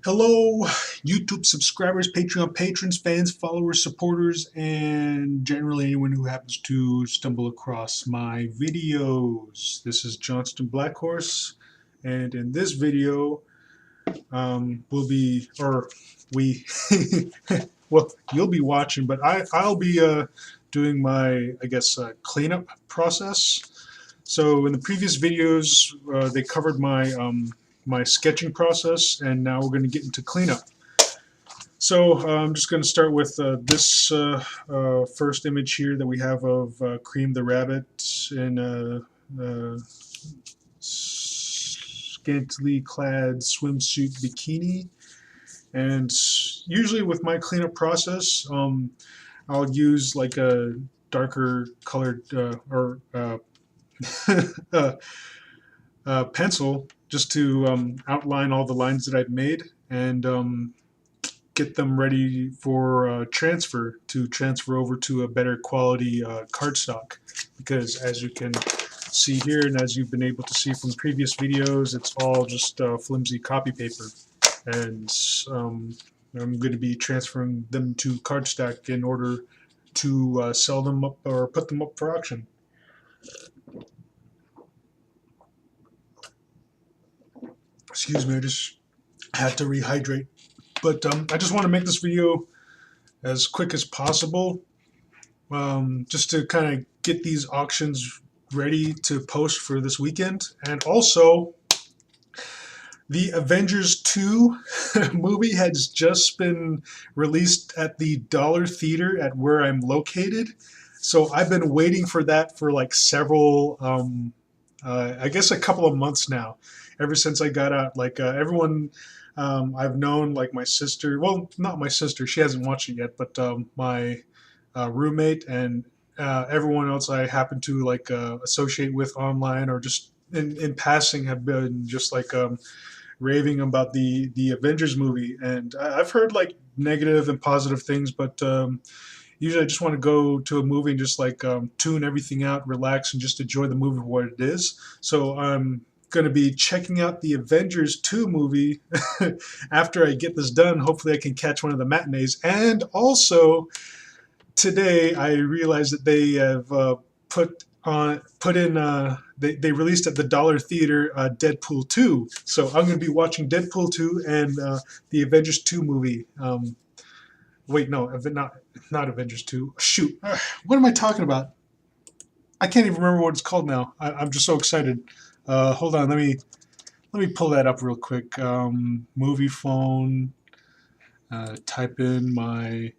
Hello, YouTube subscribers, Patreon patrons, fans, followers, supporters, and generally anyone who happens to stumble across my videos. This is Johnston Blackhorse, and in this video, we'll be, or we, well, you'll be watching, but I'll be doing my, cleanup process. So in the previous videos, they covered my sketching process, and now we're going to get into cleanup. So I'm just going to start with this first image here that we have of Cream the Rabbit in a scantily clad swimsuit bikini. And usually with my cleanup process, I'll use like a darker colored pencil just to outline all the lines that I've made and get them ready for transfer over to a better quality cardstock, because as you can see here and as you've been able to see from previous videos, it's all just flimsy copy paper, and I'm going to be transferring them to cardstock in order to sell them up or put them up for auction. Excuse me, I just had to rehydrate. But I just want to make this video as quick as possible, just to kind of get these auctions ready to post for this weekend. And also, the Avengers 2 movie has just been released at the Dollar Theater at where I'm located. So I've been waiting for that for like several, I guess a couple of months now. Ever since I got out, like everyone I've known, like my sister, well, not my sister, she hasn't watched it yet, but my roommate and everyone else I happen to like associate with online or just in passing have been just like raving about the Avengers movie. And I've heard like negative and positive things, but usually I just want to go to a movie and just like tune everything out, relax, and just enjoy the movie for what it is. So I'm going to be checking out the Avengers 2 movie after I get this done. Hopefully I can catch one of the matinees. And also today I realized that they have they released at the Dollar Theater Deadpool 2. So I'm going to be watching Deadpool 2 and the Avengers 2 movie. Wait, no, not Avengers 2. Shoot, what am I talking about? I can't even remember what it's called now. I'm just so excited. Hold on, let me pull that up real quick. Movie phone. Type in my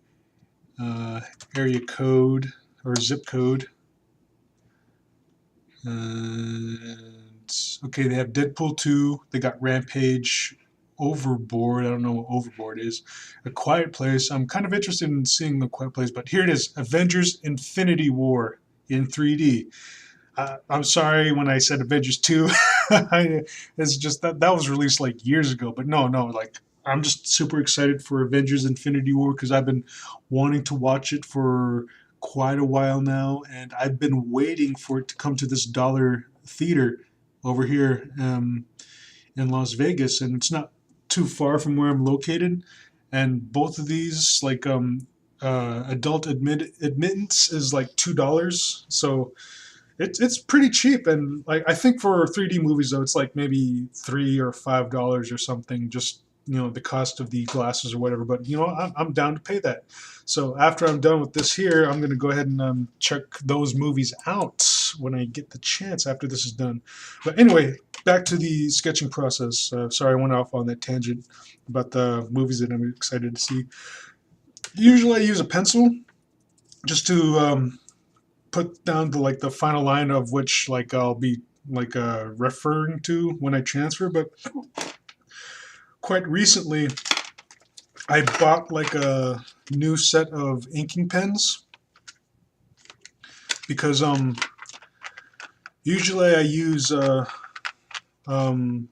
area code or zip code. And okay, they have Deadpool 2. They got Rampage, Overboard. I don't know what Overboard is. A Quiet Place. I'm kind of interested in seeing The Quiet Place, but here it is: Avengers Infinity War in 3D. I'm sorry when I said Avengers 2. It's just that was released like years ago. But no, like I'm just super excited for Avengers Infinity War because I've been wanting to watch it for quite a while now, and I've been waiting for it to come to this Dollar Theater over here in Las Vegas, and it's not too far from where I'm located. And both of these, like adult admittance is like $2, so it's pretty cheap. And like I think for 3D movies though, it's like maybe $3 or $5 or something, just the cost of the glasses or whatever. But I'm down to pay that. So after I'm done with this here, I'm gonna go ahead and check those movies out when I get the chance after this is done. But anyway, back to the sketching process. Sorry I went off on that tangent about the movies that I'm excited to see. Usually I use a pencil just to put down the final line of which like I'll be like referring to when I transfer. But quite recently I bought like a new set of inking pens because usually I use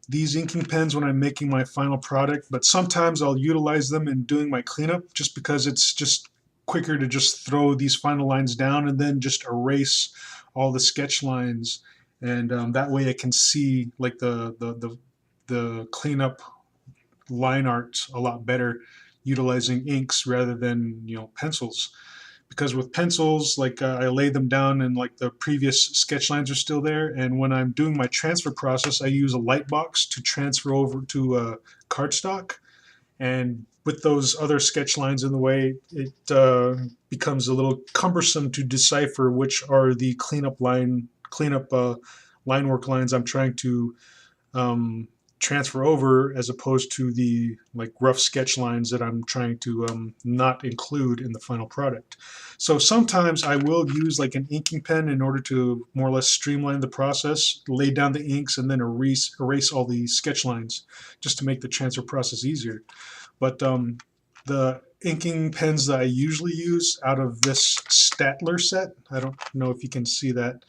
these inking pens when I'm making my final product, but sometimes I'll utilize them in doing my cleanup just because it's just quicker to just throw these final lines down and then just erase all the sketch lines, and that way I can see like the cleanup line art a lot better utilizing inks rather than pencils. Because with pencils, like I lay them down and like the previous sketch lines are still there, and when I'm doing my transfer process, I use a light box to transfer over to cardstock. And with those other sketch lines in the way, it becomes a little cumbersome to decipher which are the cleanup line work lines I'm trying to um, transfer over, as opposed to the like rough sketch lines that I'm trying to not include in the final product. So sometimes I will use like an inking pen in order to more or less streamline the process, lay down the inks, and then erase all the sketch lines just to make the transfer process easier. But the inking pens that I usually use out of this Statler set, I don't know if you can see that.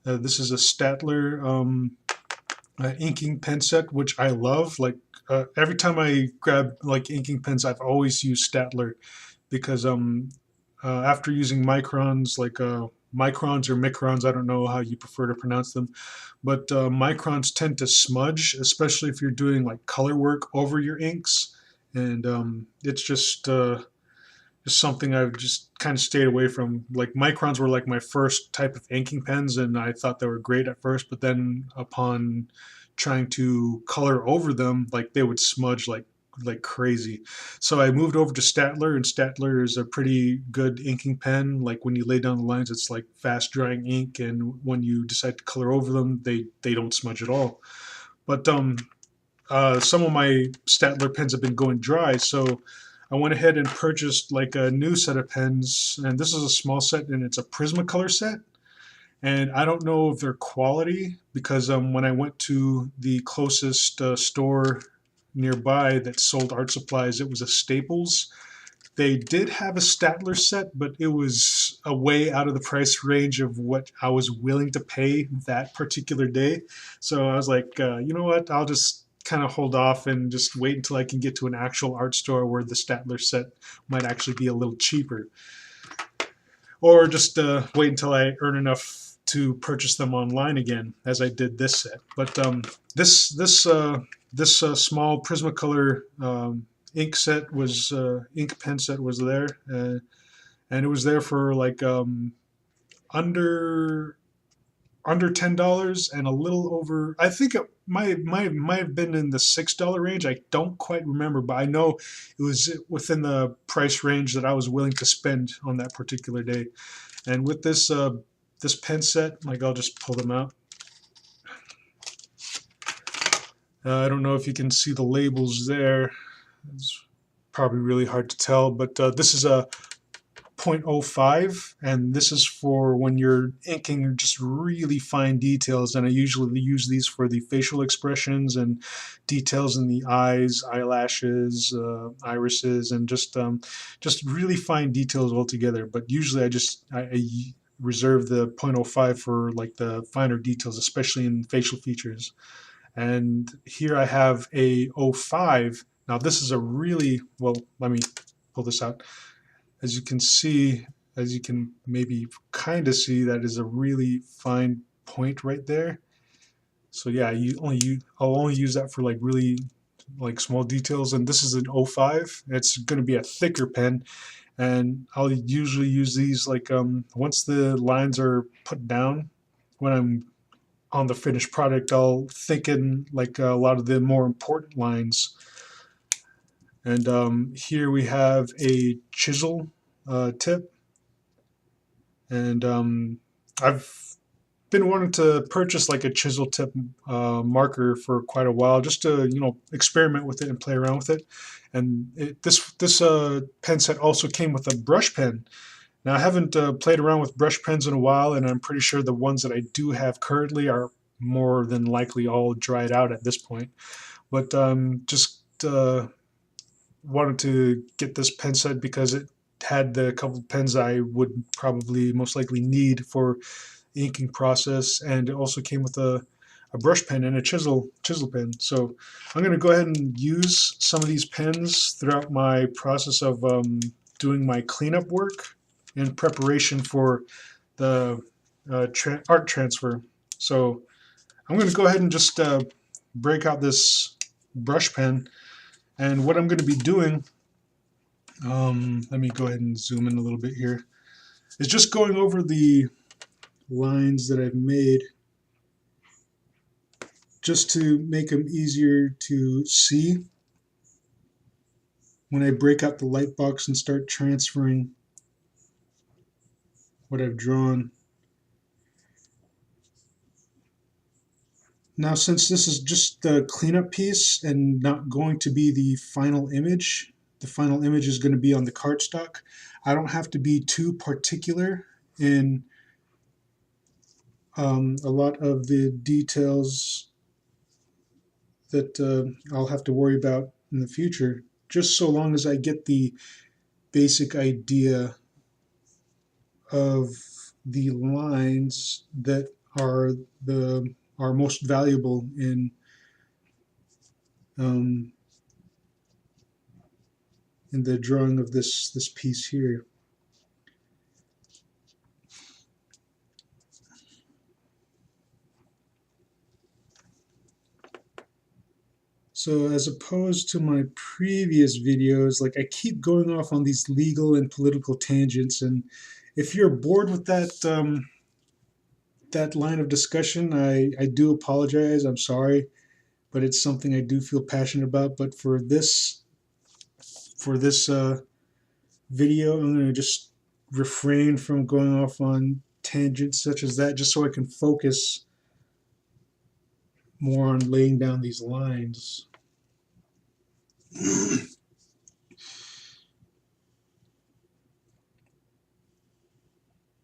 This is a Statler inking pen set, which I love. Like every time I grab like inking pens, I've always used Statler because after using microns, like microns or microns, I don't know how you prefer to pronounce them, but microns tend to smudge, especially if you're doing like color work over your inks, and it's just something I've just kind of stayed away from. Like microns were like my first type of inking pens, and I thought they were great at first, but then upon trying to color over them, like they would smudge like crazy. So I moved over to Statler, and Statler is a pretty good inking pen. Like when you lay down the lines, it's like fast drying ink, and when you decide to color over them, they don't smudge at all. But some of my Statler pens have been going dry, so I went ahead and purchased like a new set of pens, and this is a small set, and it's a Prismacolor set. And I don't know if they're quality because when I went to the closest store nearby that sold art supplies, it was a Staples. They did have a Statler set, but it was a way out of the price range of what I was willing to pay that particular day. So I was like, you know what? I'll just kind of hold off and just wait until I can get to an actual art store where the Statler set might actually be a little cheaper. Or just wait until I earn enough to purchase them online again, as I did this set. But this small Prismacolor ink pen set was there, and it was there for like under $10 and a little over. I think it might have been in the $6 range. I don't quite remember, but I know it was within the price range that I was willing to spend on that particular day. And with this this pen set, like I'll just pull them out. I don't know if you can see the labels there. It's probably really hard to tell, but this is a .05, and this is for when you're inking just really fine details, and I usually use these for the facial expressions and details in the eyes, eyelashes, irises, and just really fine details altogether. But usually I reserve the .05 for like the finer details, especially in facial features. And here I have a .05. Now this is a really, well, let me pull this out. As you can see, as you can maybe kind of see, that is a really fine point right there. So yeah, I'll only use that for like really like small details. And this is an .05. It's going to be a thicker pen, and I'll usually use these like once the lines are put down. When I'm on the finished product, I'll thicken like a lot of the more important lines. And here we have a chisel tip, and I've been wanting to purchase like a chisel tip marker for quite a while, just to experiment with it and play around with it. And this pen set also came with a brush pen. Now I haven't played around with brush pens in a while, and I'm pretty sure the ones that I do have currently are more than likely all dried out at this point. But just wanted to get this pen set because it had the couple pens I would probably most likely need for the inking process, and it also came with a brush pen and a chisel pen. So I'm going to go ahead and use some of these pens throughout my process of doing my cleanup work in preparation for the art transfer. So I'm going to go ahead and just break out this brush pen, And what I'm going to be doing, let me go ahead and zoom in a little bit here, is just going over the lines that I've made just to make them easier to see when I break out the light box and start transferring what I've drawn. Now, since this is just the cleanup piece and not going to be the final image is going to be on the cardstock, I don't have to be too particular in a lot of the details that I'll have to worry about in the future, just so long as I get the basic idea of the lines that are most valuable um, in the drawing of this piece here. So as opposed to my previous videos, like I keep going off on these legal and political tangents, and if you're bored with that line of discussion, I do apologize. I'm sorry, but it's something I do feel passionate about. But for this video, I'm going to just refrain from going off on tangents such as that, just so I can focus more on laying down these lines.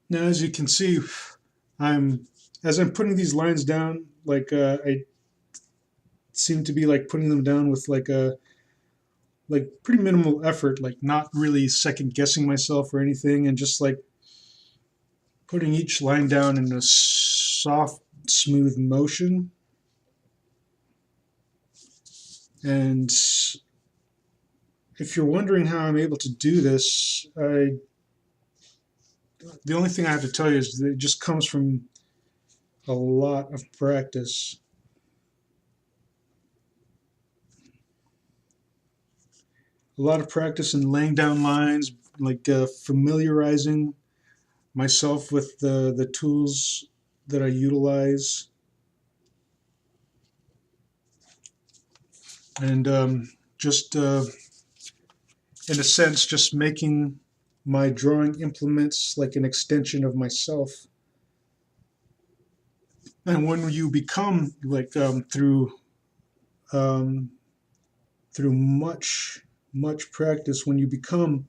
Now, as you can see, as I'm putting these lines down, like I seem to be like putting them down with like pretty minimal effort, like not really second guessing myself or anything, and just like putting each line down in a soft, smooth motion. And if you're wondering how I'm able to do this, the only thing I have to tell you is that it just comes from a lot of practice. A lot of practice in laying down lines, like familiarizing myself with the tools that I utilize, and just in a sense, just making my drawing implements like an extension of myself. And when you become like um, through much practice, when you become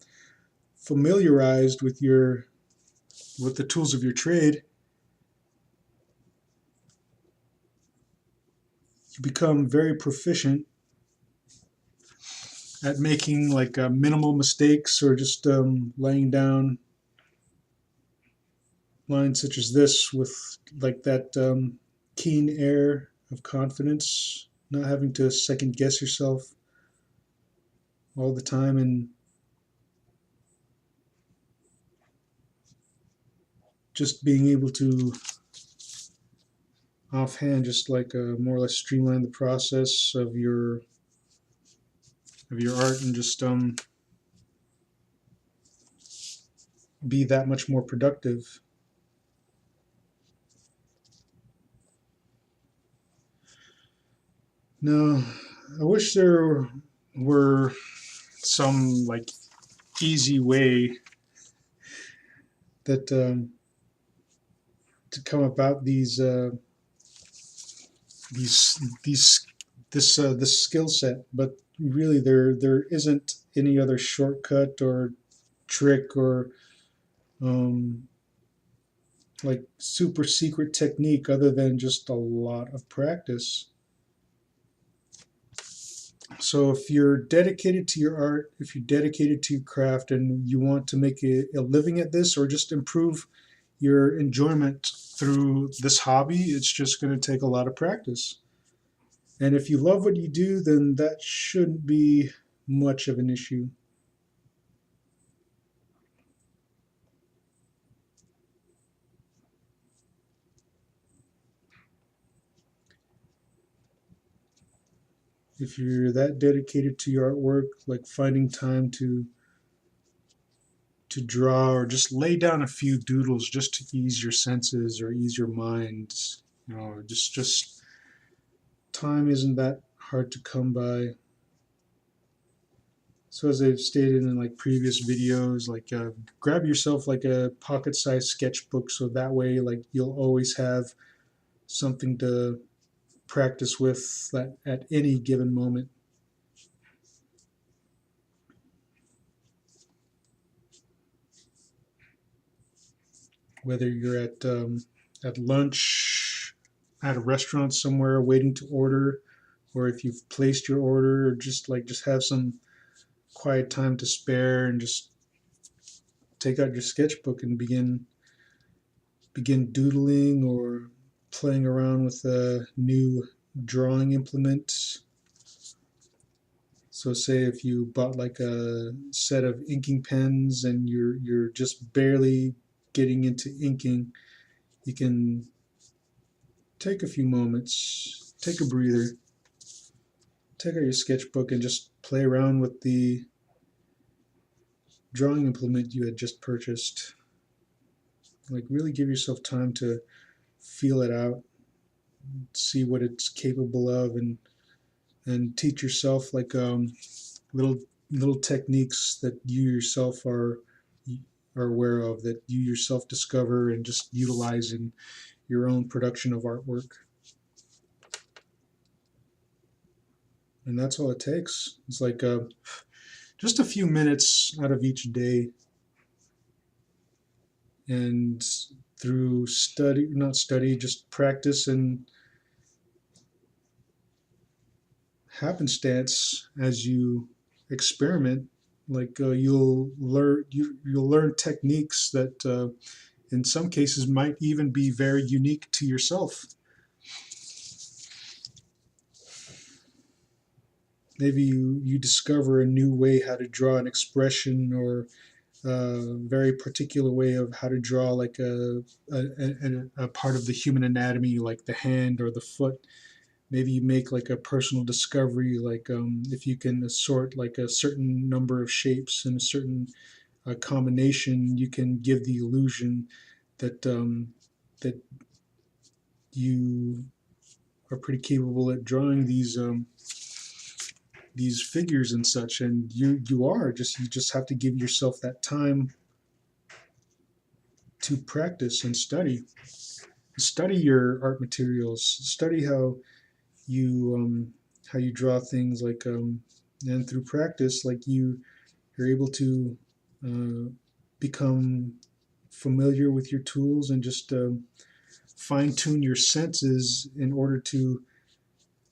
familiarized with the tools of your trade, you become very proficient at making like minimal mistakes, or just laying down lines such as this with like that keen air of confidence, not having to second guess yourself all the time, and just being able to offhand just like more or less streamline the process of your art, and just be that much more productive. Now, I wish there were some like easy way that to come about these this skill set, but really there isn't any other shortcut or trick or um, like super secret technique other than just a lot of practice. So if you're dedicated to your art, if you're dedicated to your craft, and you want to make a living at this, or just improve your enjoyment through this hobby, it's just going to take a lot of practice. And if you love what you do, then that shouldn't be much of an issue. if you're that dedicated to your artwork, like finding time to draw or just lay down a few doodles just to ease your senses or ease your mind. Just time isn't that hard to come by. So as I've stated in like previous videos, like grab yourself like a pocket-sized sketchbook, so that way like you'll always have something to practice with at any given moment. Whether you're at lunch, at a restaurant somewhere waiting to order, or if you've placed your order, or just have some quiet time to spare and just take out your sketchbook and begin doodling or playing around with a new drawing implement. So say if you bought like a set of inking pens and you're just barely getting into inking, you can take a few moments, take a breather, take out your sketchbook and just play around with the drawing implement you had just purchased. Like really give yourself time to feel it out, see what it's capable of, and teach yourself like little little techniques that you yourself are aware of, that you yourself discover and just utilize in your own production of artwork. And that's all it takes. It's like just a few minutes out of each day, and through study, not study, just practice and happenstance as you experiment, like you'll learn techniques that in some cases might even be very unique to yourself. Maybe you discover a new way how to draw an expression, or a very particular way of how to draw like a part of the human anatomy, like the hand or the foot. Maybe you make like a personal discovery, like if you can assort like a certain number of shapes in a certain combination, you can give the illusion that that you are pretty capable at drawing these figures and such. And you just have to give yourself that time to practice and study your art materials, study how you draw things, like and through practice, like you're able to uh, become familiar with your tools and just fine tune your senses in order to,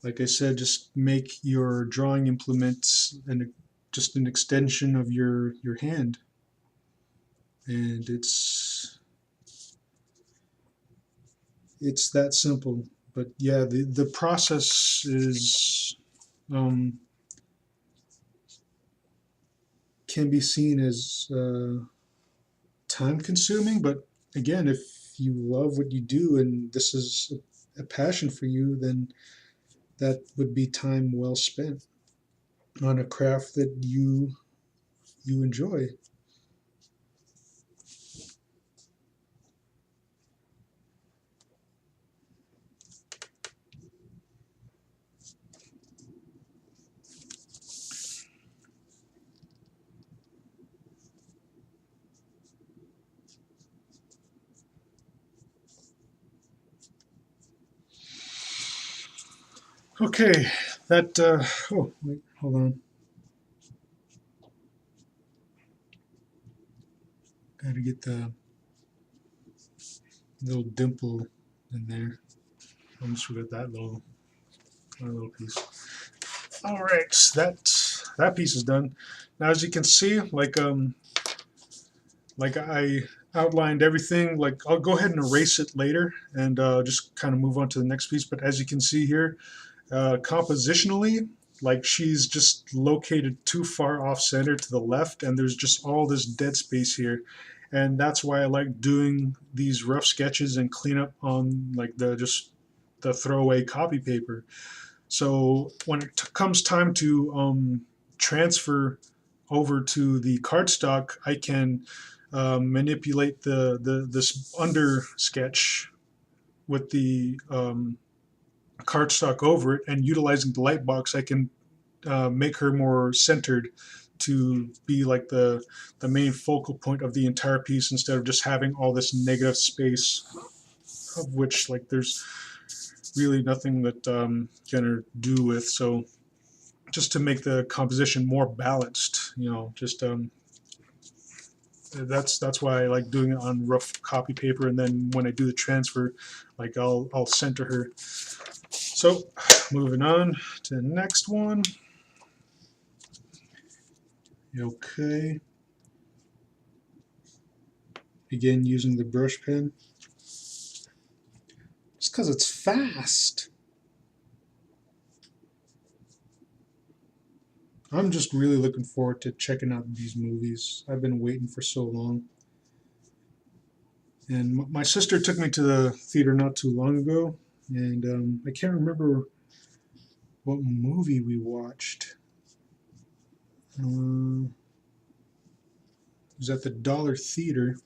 like I said, just make your drawing implements just an extension of your hand. And it's that simple. But yeah, the process is um, can be seen as time consuming, but again, if you love what you do and this is a passion for you, then that would be time well spent on a craft that you enjoy. Okay, that oh wait, hold on. Got to get the little dimple in there. Almost forgot that little piece. All right, that piece is done. Now, as you can see, like I outlined everything. Like I'll go ahead and erase it later and just kind of move on to the next piece. But as you can see here, compositionally, like she's just located too far off center to the left, and there's just all this dead space here. And that's why I like doing these rough sketches and cleanup on like the throwaway copy paper. So when it comes time to transfer over to the cardstock, I can manipulate the this under sketch with the cardstock over it, and utilizing the light box, I can make her more centered to be like the main focal point of the entire piece, instead of just having all this negative space, of which like there's really nothing that gonna do with. So just to make the composition more balanced, just that's why I like doing it on rough copy paper, and then when I do the transfer, like I'll center her. So moving on to the next one. Okay. Again, using the brush pen. Just because it's fast. I'm just really looking forward to checking out these movies. I've been waiting for so long. And my sister took me to the theater not too long ago, and I can't remember what movie we watched. It was at the Dollar Theater.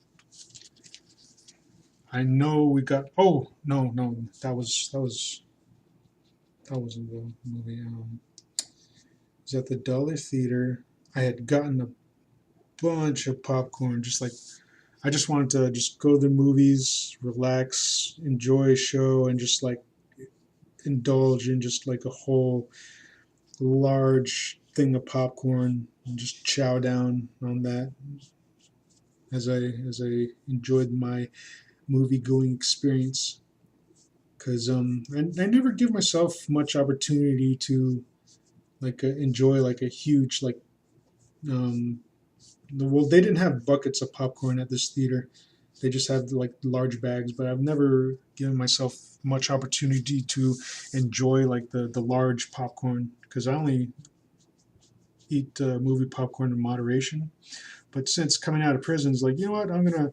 I know we got. Oh no, that wasn't the movie. It was at the Dollar Theater. I had gotten a bunch of popcorn, just like I just wanted to just go to the movies, relax, enjoy a show, and just like indulge in just like a whole large thing of popcorn and just chow down on that as I enjoyed my movie going experience. Because I never give myself much opportunity to like enjoy like a huge like um, well, they didn't have buckets of popcorn at this theater. They just had like large bags, but I've never given myself much opportunity to enjoy like the large popcorn, because I only eat movie popcorn in moderation. But since coming out of prison, it's like, you know what, I'm gonna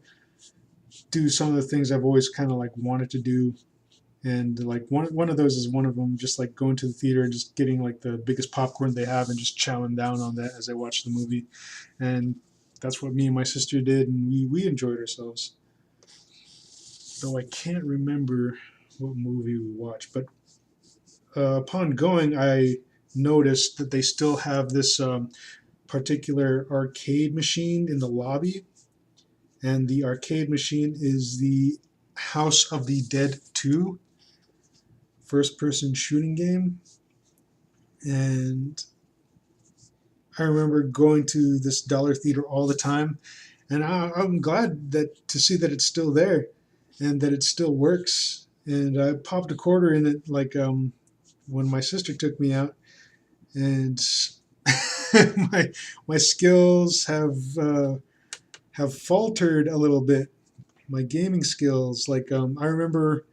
do some of the things I've always kind of like wanted to do, and like one of those is one of them. Just like going to the theater and just getting like the biggest popcorn they have and just chowing down on that as I watch the movie, and that's what me and my sister did, and we enjoyed ourselves. Though I can't remember what movie we watched, but upon going, I noticed that they still have this particular arcade machine in the lobby, and the arcade machine is the House of the Dead 2 first-person shooting game. And I remember going to this Dollar Theater all the time, and I'm glad that to see that it's still there and that it still works. And I popped a quarter in it, like when my sister took me out, and my skills have faltered a little bit. My gaming skills, like I remember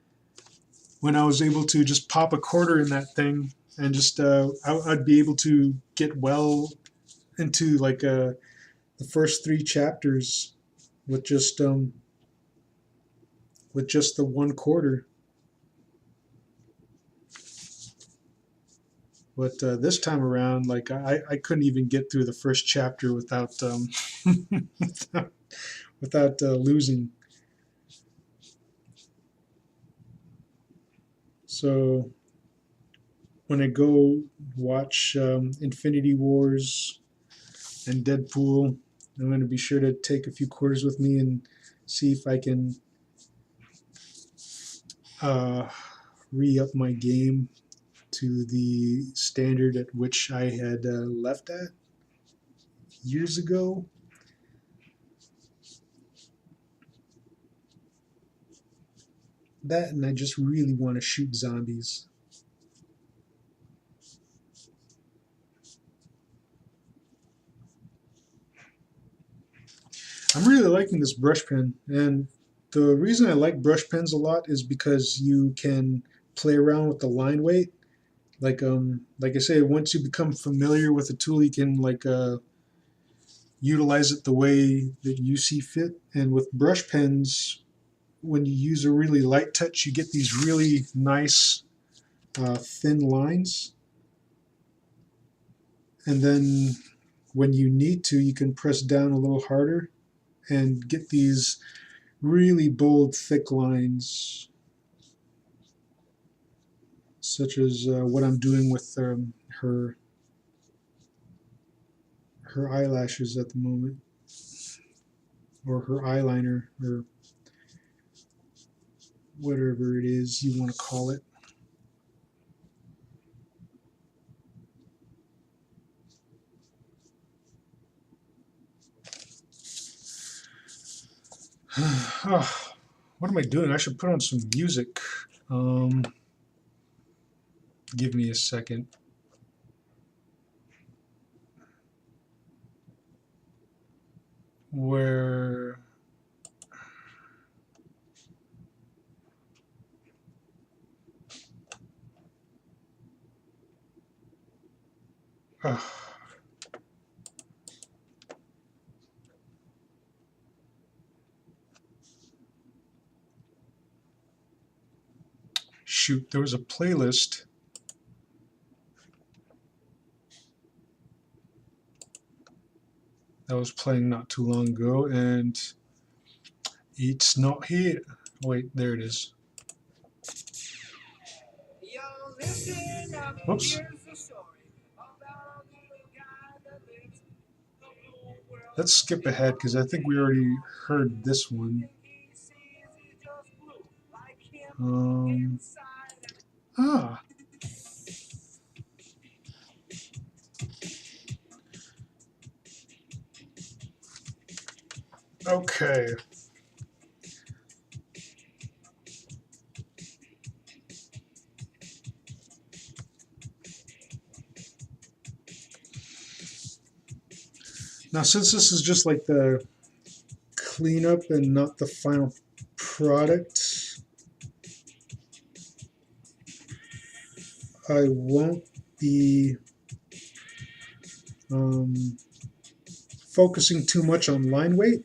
when I was able to just pop a quarter in that thing, and just I'd be able to get well into like the first three chapters with just the one quarter. But this time around, like I couldn't even get through the first chapter without without losing. So when I go watch Infinity Wars and Deadpool, I'm going to be sure to take a few quarters with me and see if I can uh, re-up my game to the standard at which I had left at years ago. That, and I just really want to shoot zombies. I'm really liking this brush pen, and the reason I like brush pens a lot is because you can play around with the line weight. Like I say, once you become familiar with the tool, you can like utilize it the way that you see fit. And with brush pens, when you use a really light touch, you get these really nice thin lines, and then when you need to, you can press down a little harder and get these really bold, thick lines, such as what I'm doing with her eyelashes at the moment, or her eyeliner, or whatever it is you want to call it. What am I doing? I should put on some music. Give me a second. Where... shoot, there was a playlist that was playing not too long ago, and it's not here. Wait, there it is. Oops. Let's skip ahead because I think we already heard this one. Ah. Okay. Now, since this is just like the cleanup and not the final product, I won't be focusing too much on line weight,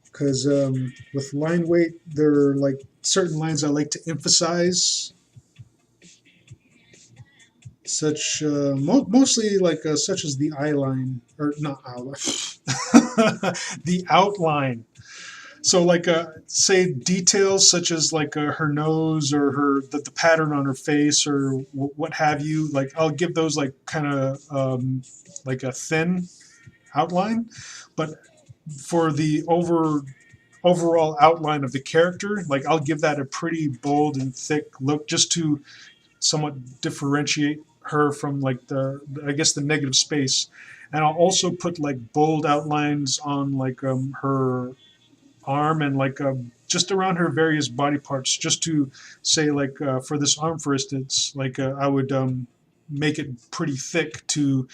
because with line weight, there are like certain lines I like to emphasize, such mostly like such as the eye line, or not outline, the outline. So like say details such as like her nose, or the pattern on her face, or what have you. Like I'll give those like kind of like a thin outline, but for the overall outline of the character, like I'll give that a pretty bold and thick look, just to somewhat differentiate her from like I guess the negative space. And I'll also put like bold outlines on like her arm, and like just around her various body parts, just to say like for this arm, for instance, like I would make it pretty thick to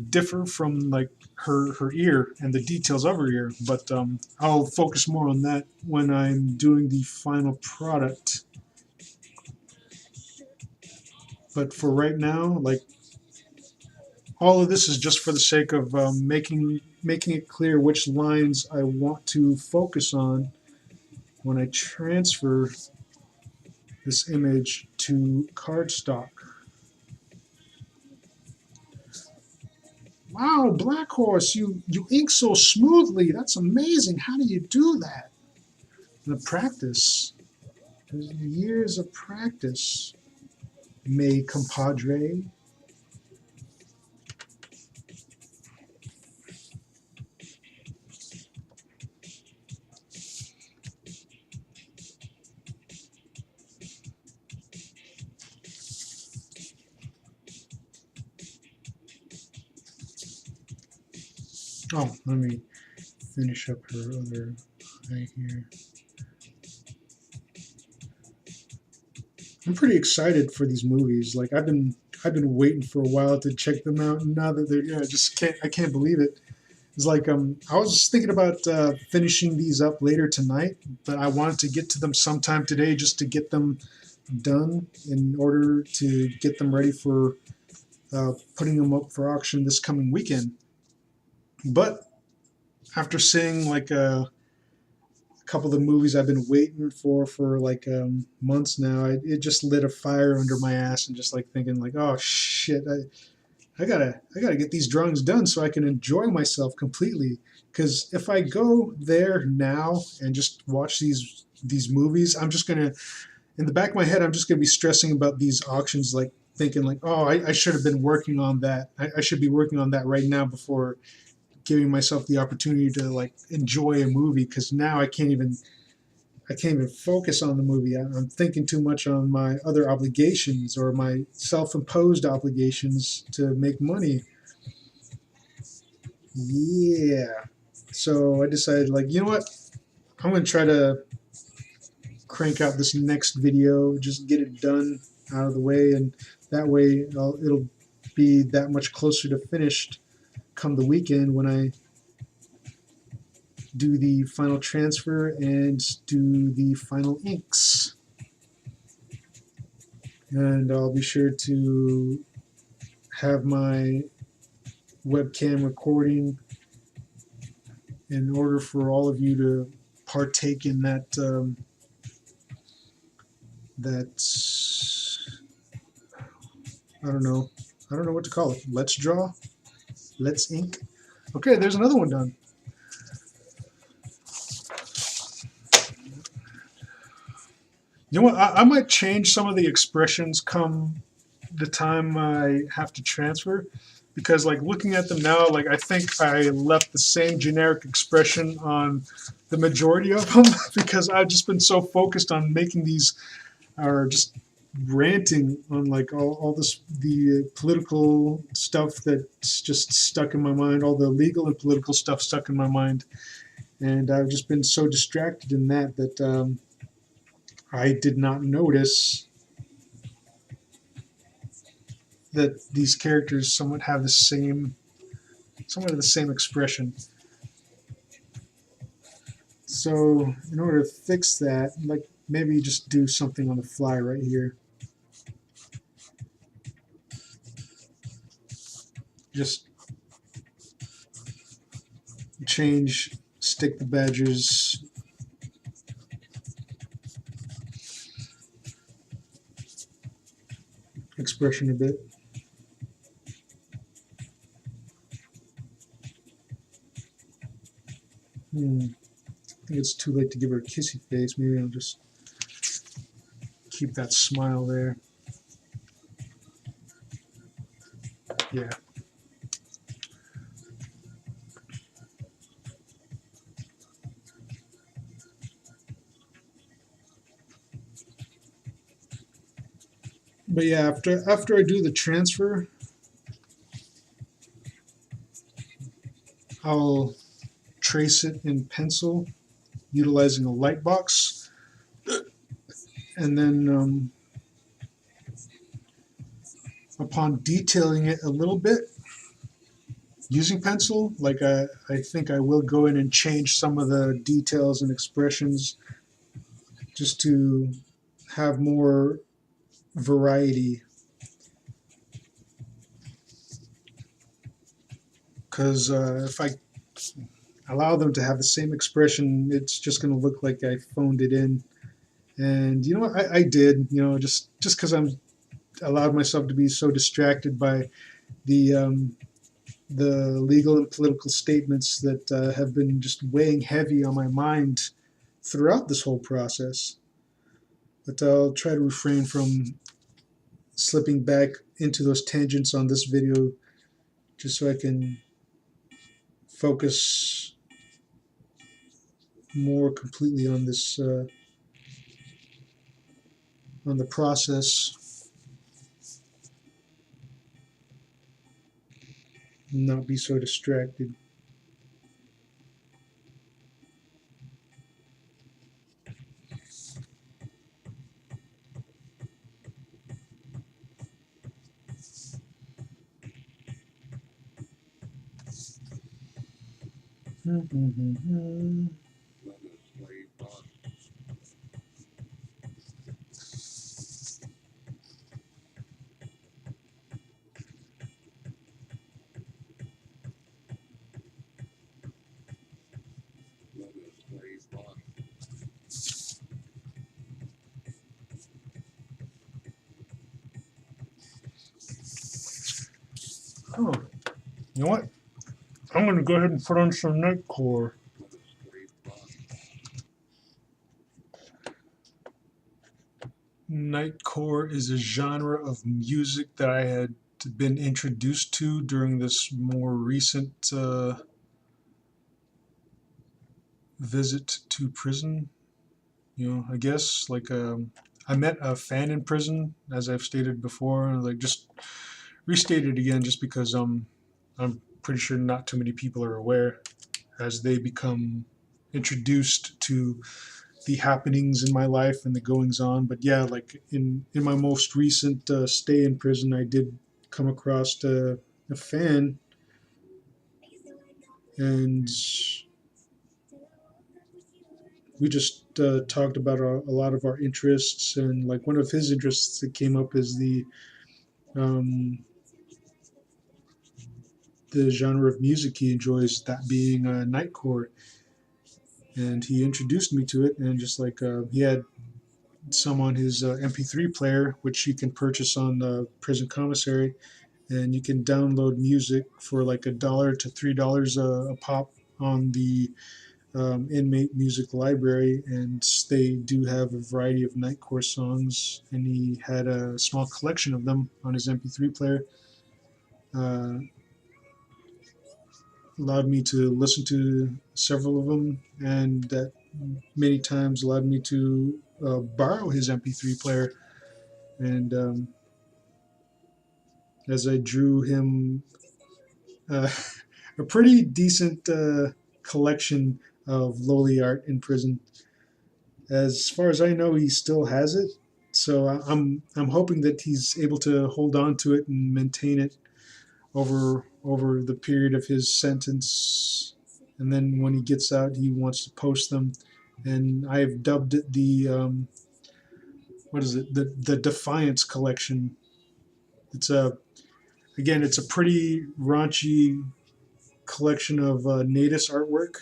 differ from like her ear and the details of her ear. But I'll focus more on that when I'm doing the final product. But for right now, like all of this is just for the sake of making it clear which lines I want to focus on when I transfer this image to cardstock. Wow, Blackhorse, you ink so smoothly. That's amazing. How do you do that? The practice. There's years of practice, May compadre. Oh, let me finish up her other eye here. I'm pretty excited for these movies. Like I've been waiting for a while to check them out, and now that they're I can't believe it. It's like I was thinking about finishing these up later tonight, but I wanted to get to them sometime today just to get them done in order to get them ready for putting them up for auction this coming weekend. But after seeing like a couple of the movies I've been waiting for like months now. It just lit a fire under my ass, and just like thinking like, oh shit, I gotta get these drawings done so I can enjoy myself completely. Because if I go there now and just watch these movies, I'm just gonna, in the back of my head, I'm just gonna be stressing about these auctions, like thinking like, oh, I should have been working on that. I should be working on that right now before giving myself the opportunity to like enjoy a movie. Because now I can't even focus on the movie. I'm thinking too much on my other obligations or my self-imposed obligations to make money. Yeah. So I decided, like, you know what? I'm going to try to crank out this next video, just get it done out of the way, and that way it'll be that much closer to finished come the weekend when I do the final transfer and do the final inks. And I'll be sure to have my webcam recording in order for all of you to partake in that I don't know what to call it. Let's draw, let's ink. Okay, there's another one done. You know what? I might change some of the expressions come the time I have to transfer, because like looking at them now, like I think I left the same generic expression on the majority of them because I've just been so focused on making these, or just ranting on like all this, the political stuff that's just stuck in my mind, all the legal and political stuff stuck in my mind, and I've just been so distracted in that I did not notice that these characters somewhat have the same expression. So in order to fix that, like maybe just do something on the fly right here. Just stick the badger's expression a bit. I think it's too late to give her a kissy face. Maybe I'll just keep that smile there. Yeah. But yeah, after I do the transfer, I'll trace it in pencil utilizing a light box, and then upon detailing it a little bit using pencil, like I think I will go in and change some of the details and expressions just to have more variety, because if I allow them to have the same expression, it's just going to look like I phoned it in. And you know what, I did, just because I'm allowed myself to be so distracted by the legal and political statements that have been just weighing heavy on my mind throughout this whole process. But I'll try to refrain from slipping back into those tangents on this video, just so I can focus more completely on this, on the process, and not be so distracted. You know what? I'm going to go ahead and put on some Nightcore. Nightcore is a genre of music that I had been introduced to during this more recent visit to prison. I guess like I met a fan in prison, as I've stated before. Like just restate it again, just because I'm pretty sure not too many people are aware as they become introduced to the happenings in my life and the goings on. But yeah, like in my most recent stay in prison, I did come across a fan, and we just talked about a lot of our interests. And like one of his interests that came up is um, the genre of music he enjoys, that being nightcore. And he introduced me to it, and just like he had some on his MP3 player, which you can purchase on the prison commissary, and you can download music for like $1 to $3 a pop on the inmate music library, and they do have a variety of nightcore songs. And he had a small collection of them on his MP3 player. Uh, Allowed me to listen to several of them, and that many times allowed me to borrow his MP3 player. And as I drew him uh, a pretty decent collection of lowly art in prison. As far as I know, he still has it. So I'm hoping that he's able to hold on to it and maintain it over the period of his sentence. And then when he gets out, he wants to post them. And I've dubbed it the what is it? The Defiance Collection. It's a again, it's a pretty raunchy collection of Natus artwork,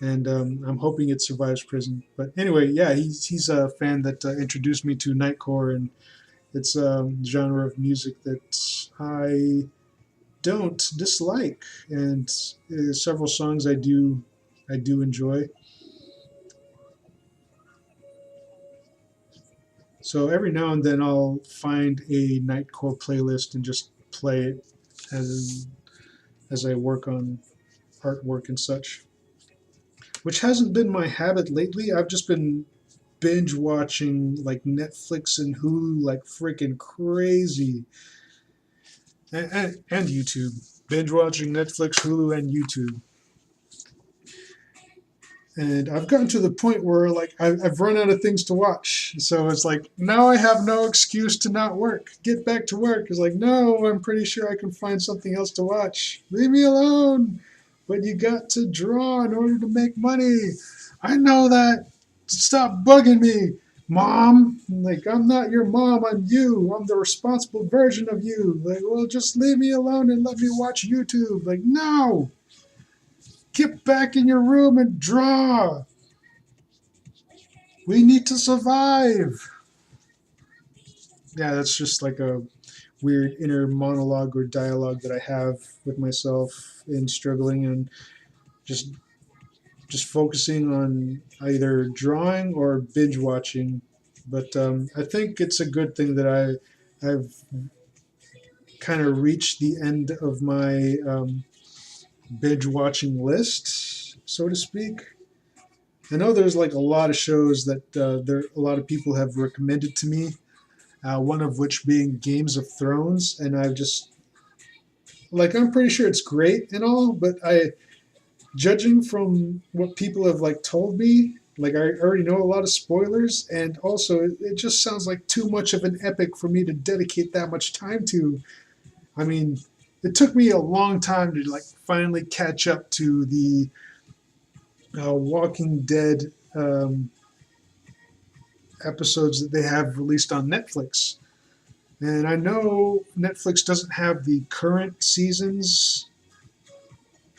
and I'm hoping it survives prison. But anyway, yeah, he's a fan that introduced me to Nightcore, and it's a genre of music that I don't dislike, and several songs I do enjoy. So every now and then I'll find a Nightcore playlist and just play it as as I work on artwork and such, which hasn't been my habit lately. I've just been binge watching like Netflix and Hulu like freaking crazy, and YouTube. Binge watching Netflix, Hulu, and YouTube. And I've gotten to the point where like I've run out of things to watch. So it's like now I have no excuse to not work. Get back to work. It's like no, I'm pretty sure I can find something else to watch. Leave me alone. But you got to draw in order to make money. I know that. Stop bugging me, mom. Like I'm not your mom. I'm you. I'm the responsible version of you. Like well, just leave me alone and let me watch YouTube. Like no. Get back in your room and draw. We need to survive. Yeah, that's just like a weird inner monologue or dialogue that I have with myself in struggling and just just focusing on either drawing or binge watching. But I think it's a good thing that I've kind of reached the end of my binge watching list, so to speak. I know there's like a lot of shows that a lot of people have recommended to me. One of which being Games of Thrones, and I've just like I'm pretty sure it's great and all, but judging from what people have like told me, like I already know a lot of spoilers, and also it just sounds like too much of an epic for me to dedicate that much time to. I mean, it took me a long time to like finally catch up to the Walking Dead episodes that they have released on Netflix. And I know Netflix doesn't have the current seasons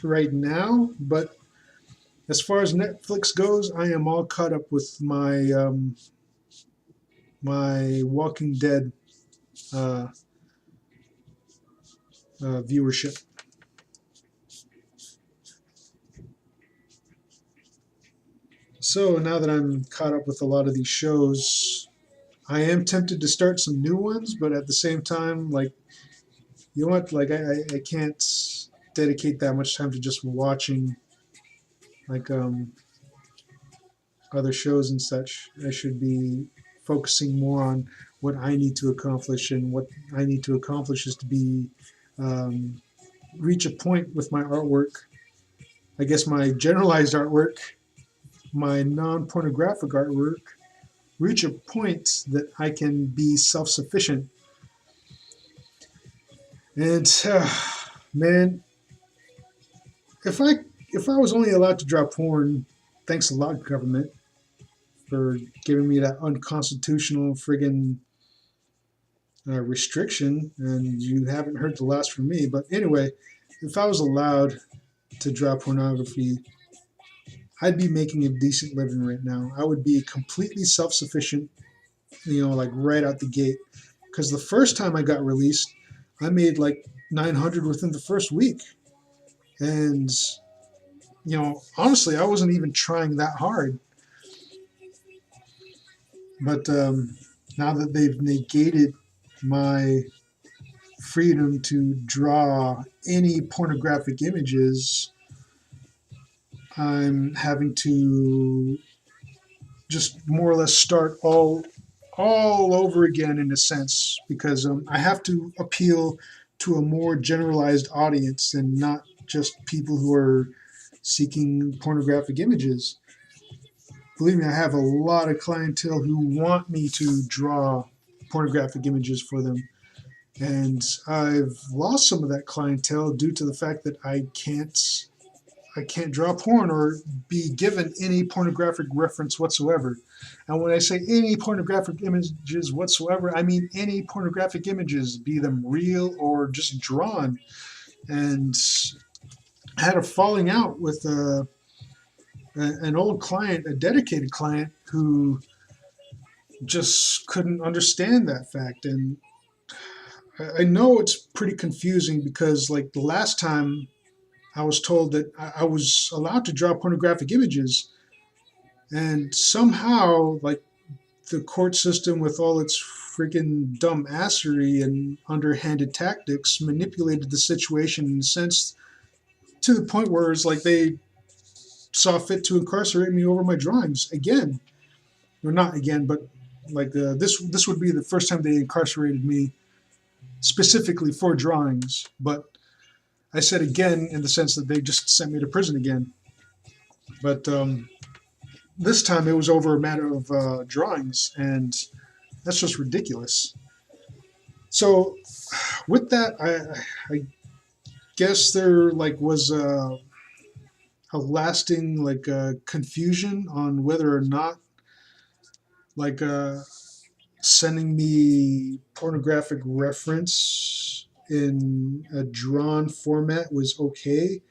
right now, but as far as Netflix goes, I am all caught up with my Walking Dead uh, viewership. So now that I'm caught up with a lot of these shows, I am tempted to start some new ones, but at the same time, like, you know what, like I can't dedicate that much time to just watching like other shows and such. I should be focusing more on what I need to accomplish, and what I need to accomplish is to be um, reach a point with my artwork. I guess my generalized artwork, my non-pornographic artwork, reach a point that I can be self-sufficient. And man, if I if I was only allowed to draw porn, thanks a lot, government, for giving me that unconstitutional friggin' restriction, and you haven't heard the last from me. But anyway, if I was allowed to draw pornography, I'd be making a decent living right now. I would be completely self-sufficient, like right out the gate. Because the first time I got released, I made like 900 within the first week. And, honestly, I wasn't even trying that hard. But now that they've negated my freedom to draw any pornographic images, I'm having to just more or less start all over again in a sense, because I have to appeal to a more generalized audience and not just people who are seeking pornographic images. Believe me, I have a lot of clientele who want me to draw pornographic images for them. And I've lost some of that clientele due to the fact that I can't draw porn or be given any pornographic reference whatsoever. And when I say any pornographic images whatsoever, I mean any pornographic images, be them real or just drawn. And I had a falling out with an old client, a dedicated client, who just couldn't understand that fact. And I know it's pretty confusing because, like, the last time I was told that I was allowed to draw pornographic images, and somehow, like, the court system, with all its freaking dumb assery and underhanded tactics, manipulated the situation in a sense to the point where it's like they saw fit to incarcerate me over my drawings again. Or not again, but like this would be the first time they incarcerated me specifically for drawings. But I said again in the sense that they just sent me to prison again. But this time it was over a matter of drawings, and that's just ridiculous. So with that, I guess there was a lasting confusion on whether or not like sending me pornographic reference in a drawn format was okay,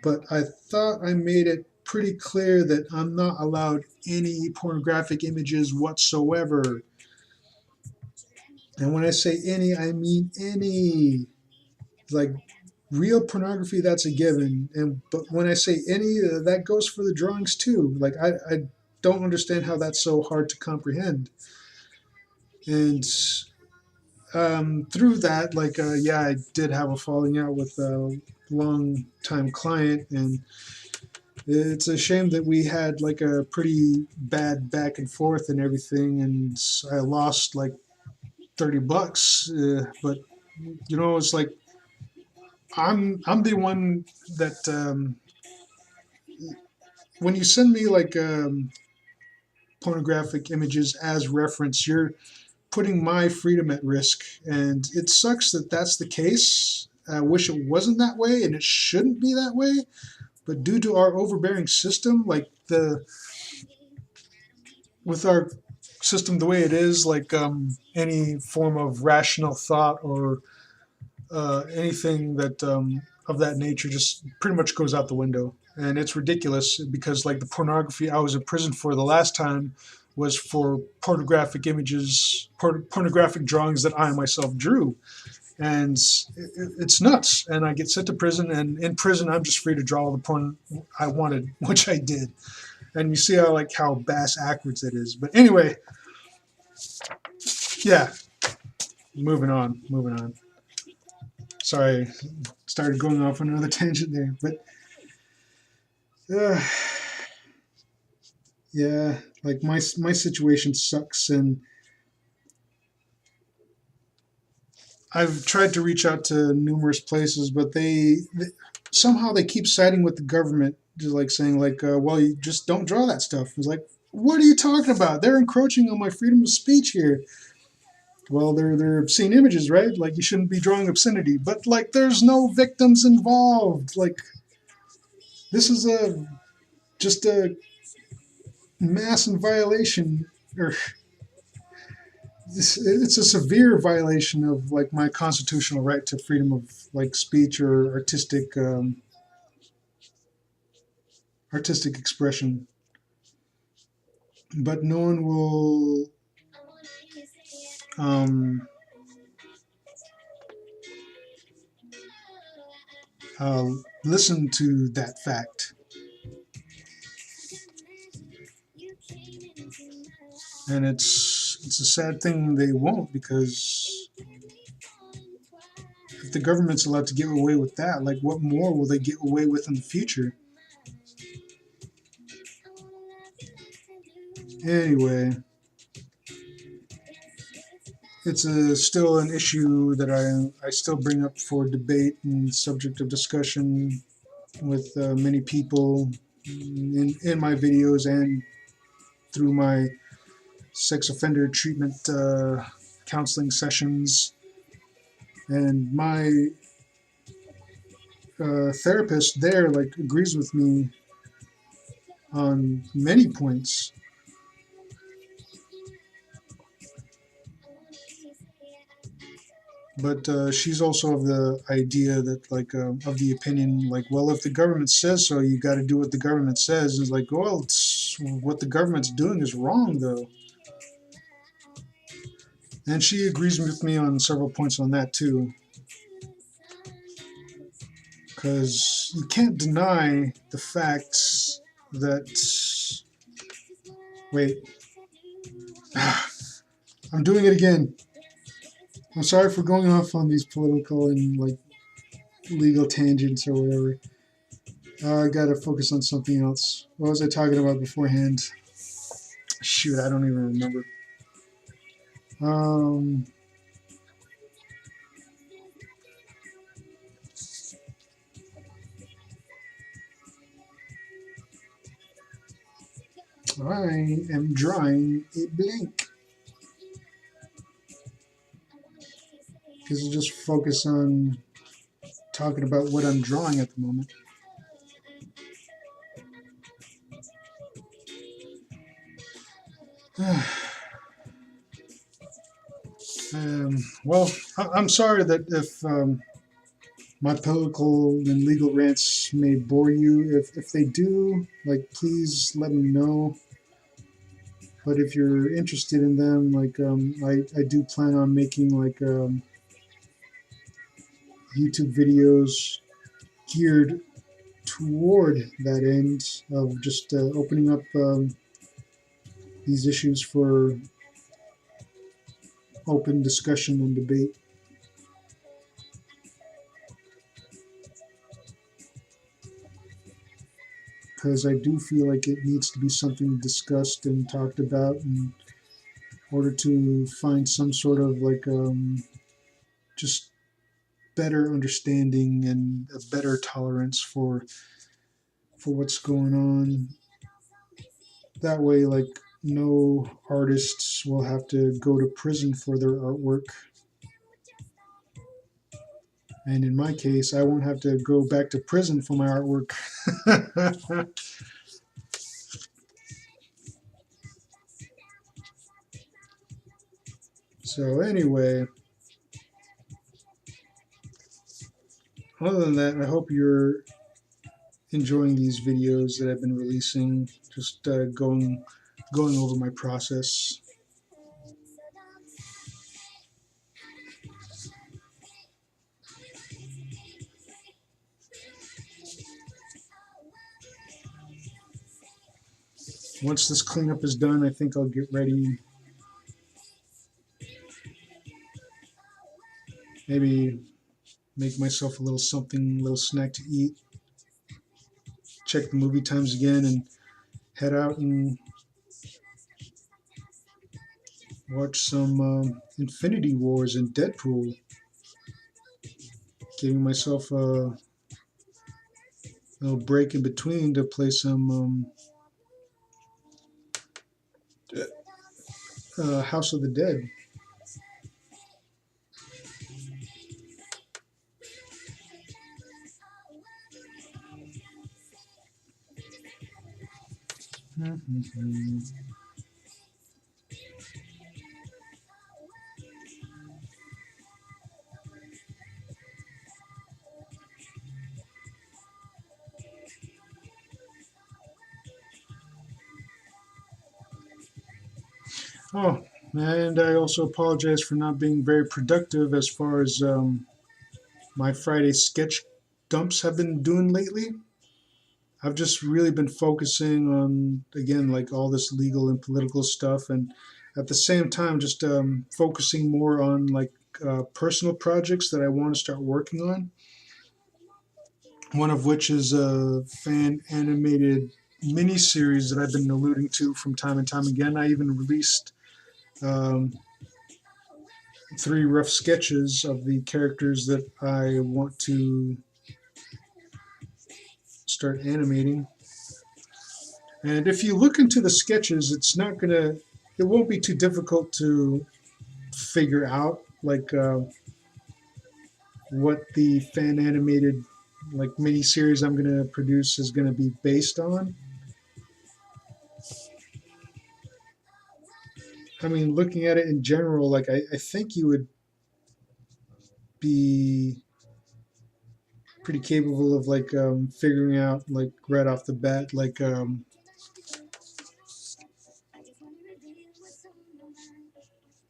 but I thought I made it pretty clear that I'm not allowed any pornographic images whatsoever. And when I say any, I mean any. Like, real pornography, that's a given. But when I say any, that goes for the drawings too. Like, I don't understand how that's so hard to comprehend. And through that, yeah, I did have a falling out with a long time client, and it's a shame that we had like a pretty bad back and forth and everything, and I lost like $30. But it's like I'm the one that when you send me pornographic images as reference, you're putting my freedom at risk, and it sucks that that's the case. I wish it wasn't that way, and it shouldn't be that way. But due to our overbearing system, with our system the way it is, any form of rational thought or anything that of that nature just pretty much goes out the window. And it's ridiculous because the pornography I was in prison for the last time was for pornographic images, pornographic drawings that I myself drew. and it's nuts. And I get sent to prison, and in prison I'm just free to draw all the porn I wanted, which I did. And you see how bass backwards that is. But anyway, yeah, moving on. Sorry, started going off on another tangent there, but uh, yeah, like my situation sucks, and I've tried to reach out to numerous places, but they somehow they keep siding with the government, just like saying well, you just don't draw that stuff. It's like, what are you talking about? They're encroaching on my freedom of speech here. Well, they're obscene images, right? Like, you shouldn't be drawing obscenity, but like there's no victims involved. Like, this is just a mass violation, or it's a severe violation of like my constitutional right to freedom of like speech or artistic expression. But no one will um, listen to that fact. And it's a sad thing they won't, because if the government's allowed to get away with that, like, what more will they get away with in the future? Anyway, it's still an issue that I still bring up for debate and subject of discussion with many people in my videos and through my sex offender treatment counseling sessions. And my therapist there like agrees with me on many points. But she's also of the idea that, of the opinion, like, well, if the government says so, you got to do what the government says. It's like, well, what the government's doing is wrong, though. And she agrees with me on several points on that, too. Because you can't deny the facts that. Wait. I'm doing it again. I'm sorry for going off on these political and, like, legal tangents or whatever. I gotta focus on something else. What was I talking about beforehand? Shoot, I don't even remember. I am drawing a blank. Because I'll just focus on talking about what I'm drawing at the moment. Well, I'm sorry that if my political and legal rants may bore you. If they do, like, please let me know. But if you're interested in them, like, I do plan on making like YouTube videos geared toward that end of just opening up these issues for open discussion and debate. Because I do feel like it needs to be something discussed and talked about in order to find some sort of like just better understanding and a better tolerance for what's going on. That way, like, no artists will have to go to prison for their artwork. And in my case, I won't have to go back to prison for my artwork. So anyway, other than that, I hope you're enjoying these videos that I've been releasing, just going over my process. once this cleanup is done, I think I'll get ready. Maybe make myself a little something, a little snack to eat. Check the movie times again and head out and watch some Infinity Wars and Deadpool. Giving myself a little break in between to play some House of the Dead. Oh, and I also apologize for not being very productive as far as my Friday sketch dumps have been doing lately. I've just really been focusing on, again, like all this legal and political stuff, and at the same time, just focusing more on like personal projects that I want to start working on. One of which is a fan animated mini series that I've been alluding to from time and time again. I even released um, 3 rough sketches of the characters that I want to start animating. And if you look into the sketches, it won't be too difficult to figure out like what the fan animated like mini series I'm going to produce is going to be based on. I mean, looking at it in general, like I think you would be pretty capable of like figuring out like right off the bat like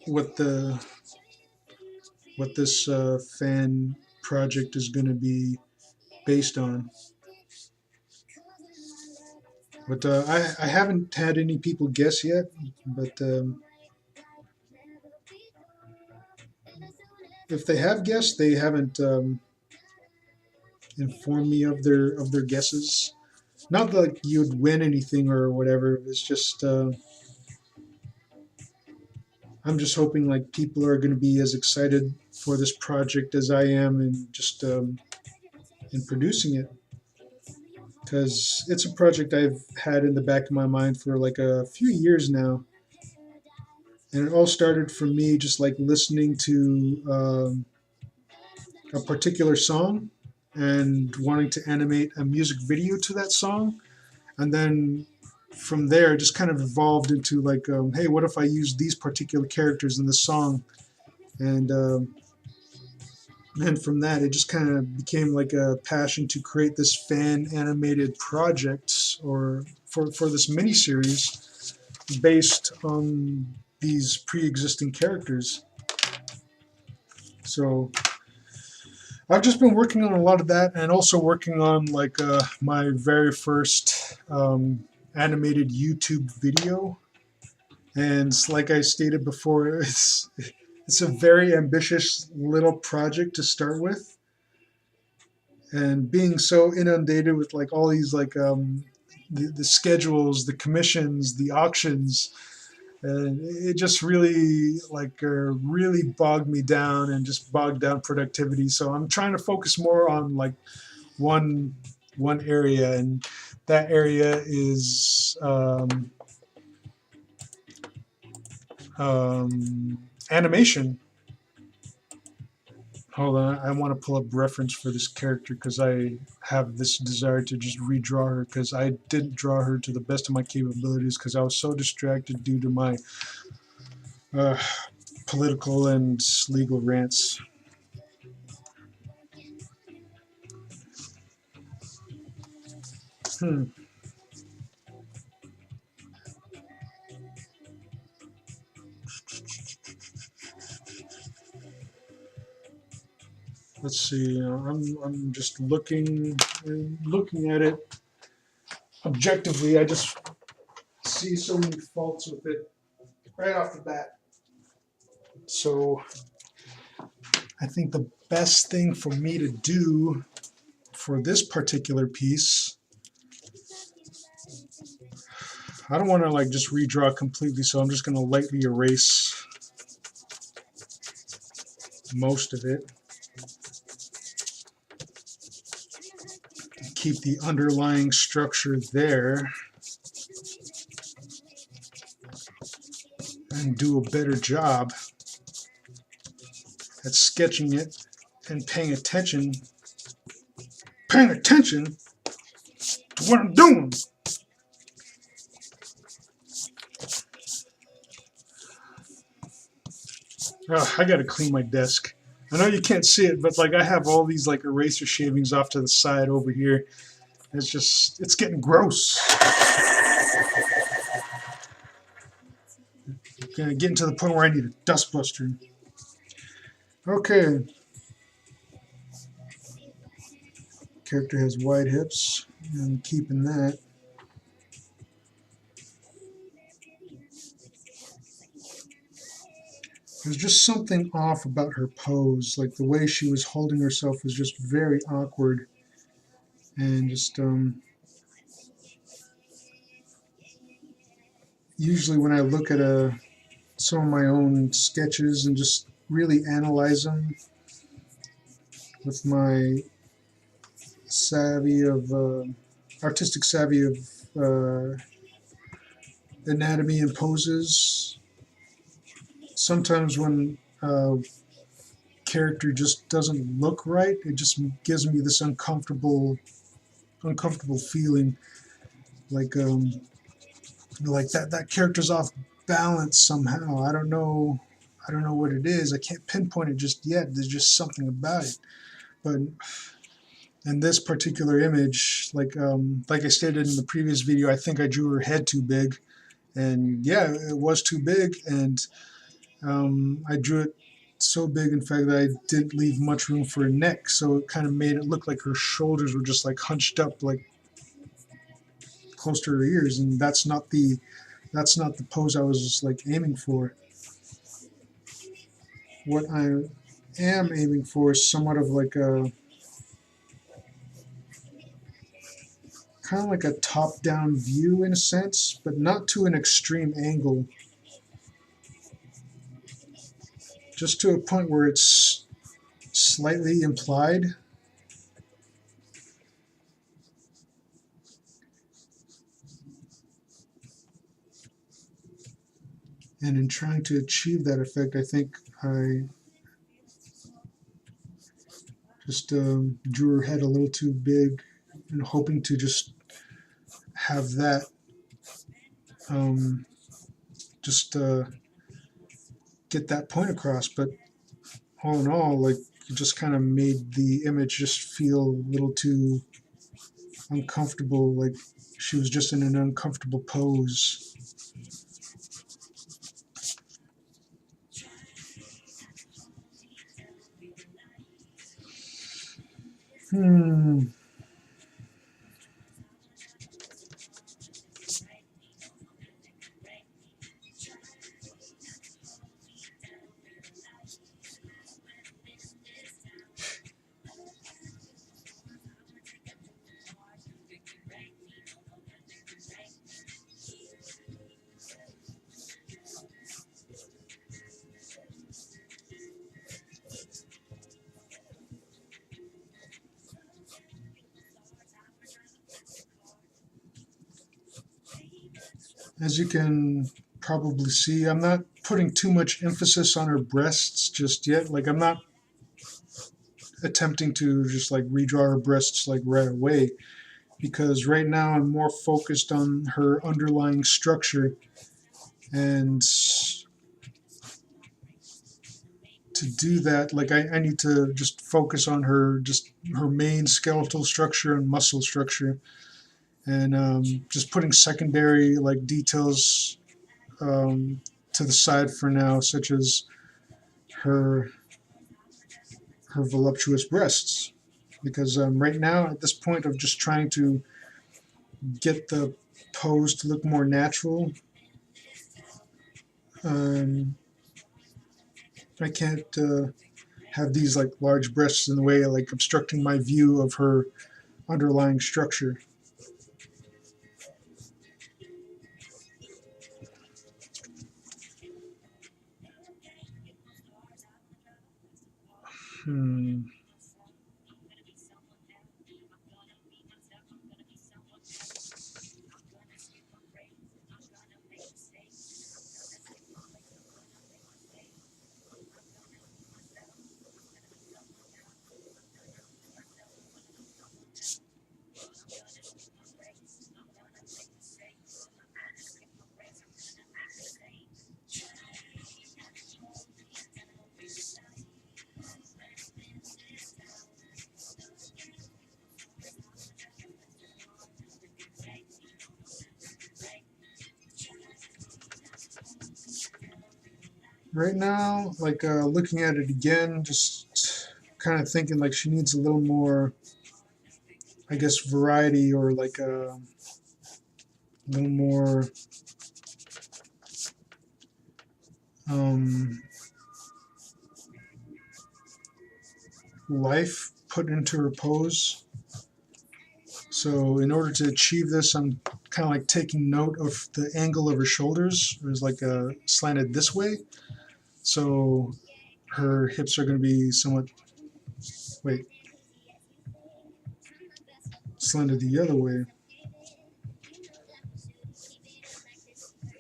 what the what this fan project is going to be based on. But I haven't had any people guess yet. But if they have guessed, they haven't informed me of their guesses. Not that like, you'd win anything or whatever. It's just I'm just hoping like people are going to be as excited for this project as I am, and just in producing it, because it's a project I've had in the back of my mind for like a few years now. And it all started from me just like listening to a particular song and wanting to animate a music video to that song. And then from there, it just kind of evolved into like, hey, what if I use these particular characters in the song? And from that, it just kind of became like a passion to create this fan animated project or for this mini series based on these pre-existing characters. So I've just been working on a lot of that, and also working on like my very first animated YouTube video. And like I stated before, it's a very ambitious little project to start with. And being so inundated with like all these like the schedules, the commissions, the auctions, and it just really like really bogged me down and just bogged down productivity. So I'm trying to focus more on like one area, and that area is animation. Hold on, I want to pull up reference for this character because I have this desire to just redraw her, because I didn't draw her to the best of my capabilities because I was so distracted due to my uh, political and legal rants. Hmm. Let's see. I'm just looking at it objectively. I just see so many faults with it right off the bat. So I think the best thing for me to do for this particular piece, I don't want to like just redraw completely, so I'm just going to lightly erase most of it. Keep the underlying structure there and do a better job at sketching it and paying attention to what I'm doing. Oh, I gotta clean my desk. I know you can't see it, but like I have all these like eraser shavings off to the side over here. It's getting gross. Gonna get to the point where I need a dustbuster. Okay. Character has wide hips. I'm keeping that. There's just something off about her pose. Like the way she was holding herself was just very awkward. And just usually when I look at some of my own sketches and just really analyze them with my artistic savvy of anatomy and poses, sometimes when a character just doesn't look right, it just gives me this uncomfortable feeling, like that character's off balance somehow. I don't know what it is. I can't pinpoint it just yet. There's just something about it. But in this particular image, like I stated in the previous video, I think I drew her head too big, and yeah, it was too big, and I drew it so big, in fact, that I didn't leave much room for her neck, so it kind of made it look like her shoulders were just like hunched up, like close to her ears, and that's not the pose I was like aiming for. What I am aiming for is somewhat of like a kind of like a top-down view in a sense, but not to an extreme angle. Just to a point where it's slightly implied. And in trying to achieve that effect, I think I just drew her head a little too big, and hoping to just have that get that point across. But all in all, like, it just kind of made the image just feel a little too uncomfortable, like she was just in an uncomfortable pose. As you can probably see, I'm not putting too much emphasis on her breasts just yet. Like, I'm not attempting to just like redraw her breasts like right away, because right now I'm more focused on her underlying structure, and to do that, like I need to just focus on her main skeletal structure and muscle structure, and just putting secondary like details to the side for now, such as her voluptuous breasts, because right now at this point of just trying to get the pose to look more natural. Um, I can't have these like large breasts in the way, like obstructing my view of her underlying structure. Hmm. Right now, like looking at it again, just kind of thinking like she needs a little more, I guess, variety, or like a little more um, life put into her pose. So in order to achieve this, I'm kind of like taking note of the angle of her shoulders. It was like slanted this way. So her hips are going to be somewhat, wait, slanted the other way.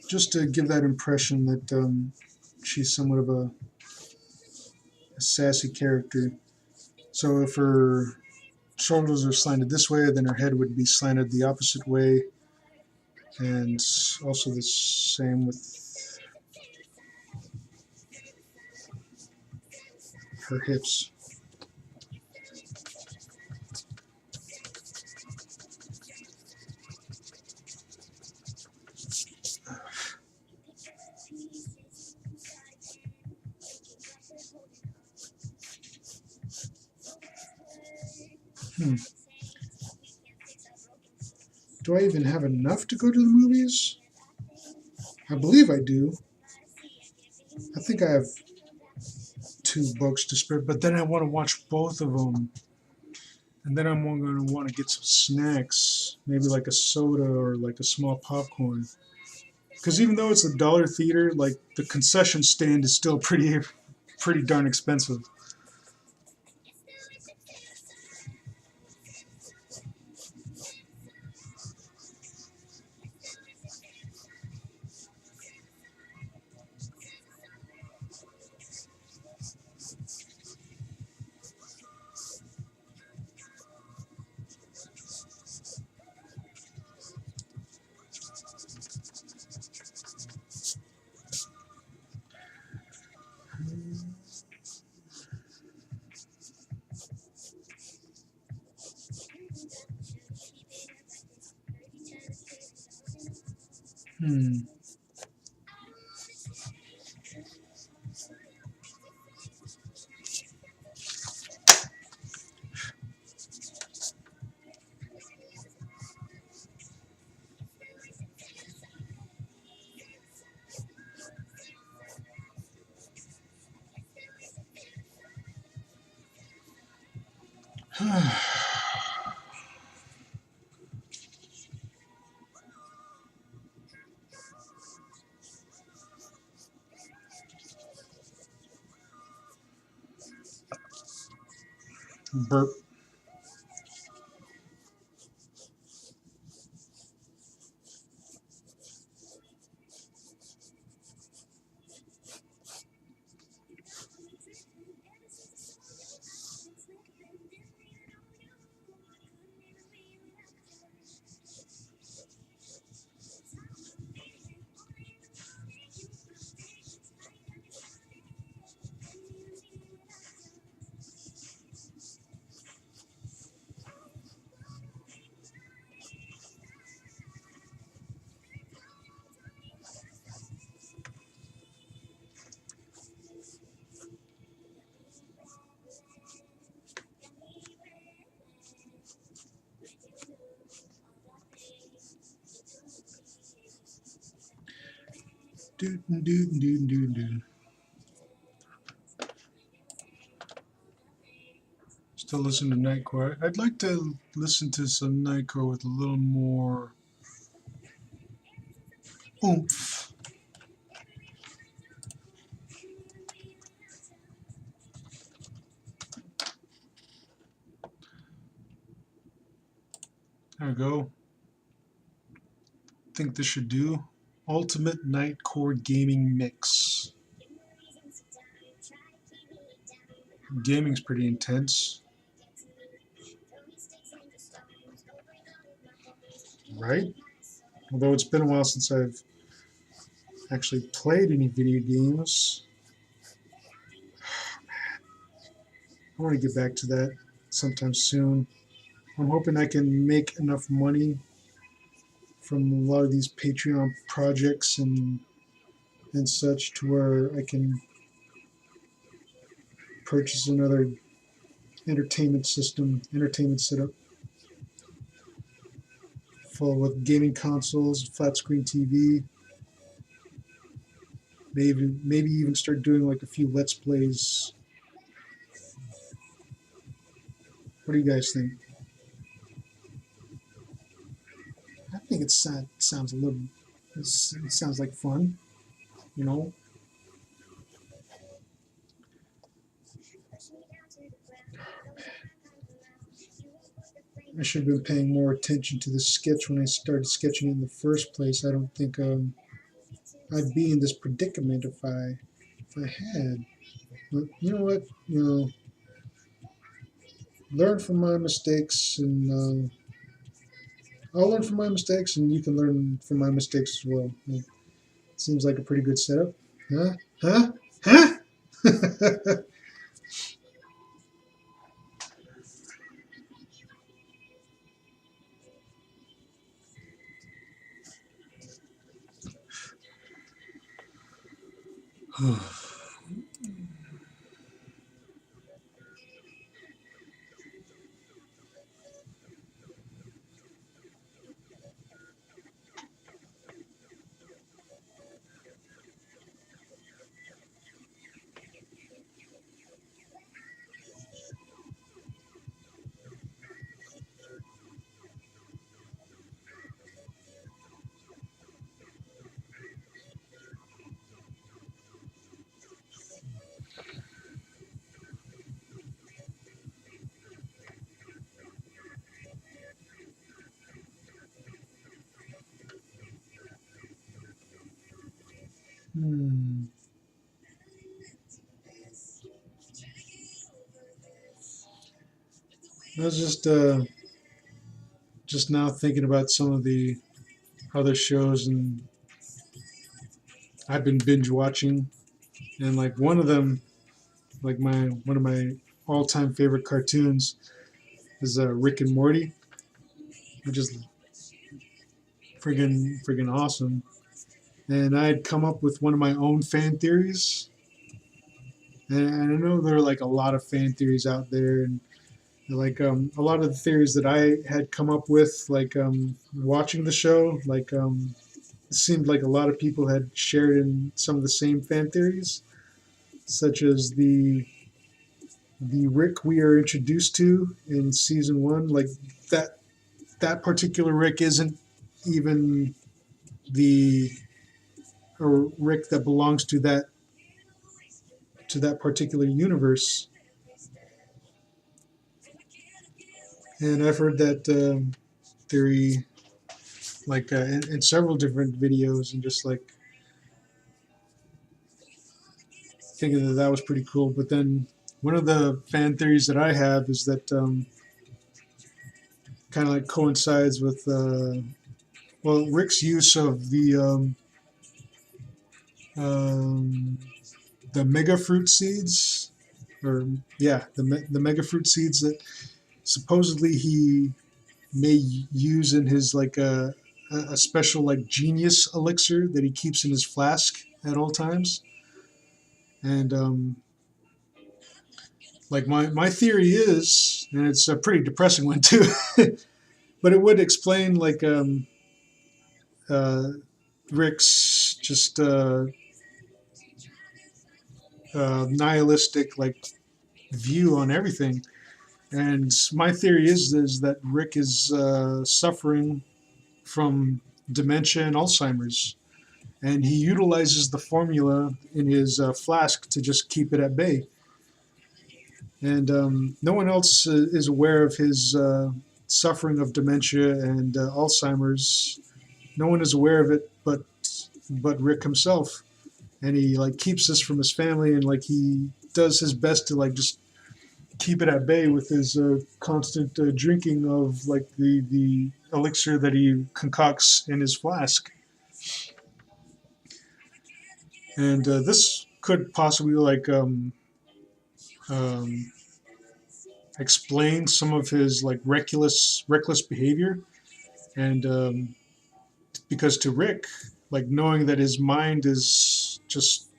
Just to give that impression that she's somewhat of a sassy character. So if her shoulders are slanted this way, then her head would be slanted the opposite way. And also the same with her hips. Hmm. Do I even have enough to go to the movies? I believe I do. I think I have 2 books to spare, but then I want to watch both of them. And then I'm going to want to get some snacks, maybe like a soda or like a small popcorn. Because even though it's a dollar theater, like the concession stand is still pretty darn expensive. Hmm. Burp. Still listen to Nightcore. I'd like to listen to some Nightcore with a little more oomph. There we go. I think this should do. Ultimate Nightcore Gaming Mix. Gaming's pretty intense. Right? Although it's been a while since I've actually played any video games. I want to get back to that sometime soon. I'm hoping I can make enough money from a lot of these Patreon projects and such to where I can purchase another entertainment setup full with gaming consoles, flat screen TV. Maybe even start doing like a few Let's Plays. What do you guys think? I think it sounds a little. It sounds like fun, you know. I should have been paying more attention to the sketch when I started sketching in the first place. I don't think I'd be in this predicament if I had. But you know what? You know, learn from my mistakes, and I'll learn from my mistakes, and you can learn from my mistakes as well. It seems like a pretty good setup. Huh? Huh? Huh? I was just now thinking about some of the other shows, and I've been binge watching, and like one of them, like one of my all-time favorite cartoons is Rick and Morty, which is friggin' awesome. And I'd come up with one of my own fan theories, and I know there are like a lot of fan theories out there, and like a lot of the theories that I had come up with, like watching the show, like it seemed like a lot of people had shared in some of the same fan theories, such as the Rick we are introduced to in season one, like that particular Rick isn't even the Rick that belongs to that particular universe. And I've heard that theory like in several different videos, and just like thinking that was pretty cool. But then one of the fan theories that I have is that kind of like coincides with well, Rick's use of the mega fruit seeds, or yeah, the mega fruit seeds that supposedly he may use in his like a special like genius elixir that he keeps in his flask at all times. And like my theory is, and it's a pretty depressing one too, but it would explain like Rick's just nihilistic like view on everything. And my theory is that Rick is suffering from dementia and Alzheimer's, and he utilizes the formula in his flask to just keep it at bay. And no one else is aware of his suffering of dementia and Alzheimer's. No one is aware of it, but Rick himself. And he like keeps this from his family, and like he does his best to like just keep it at bay with his constant drinking of like the elixir that he concocts in his flask. And this could possibly like um, explain some of his like reckless behavior. And because to Rick, like knowing that his mind is just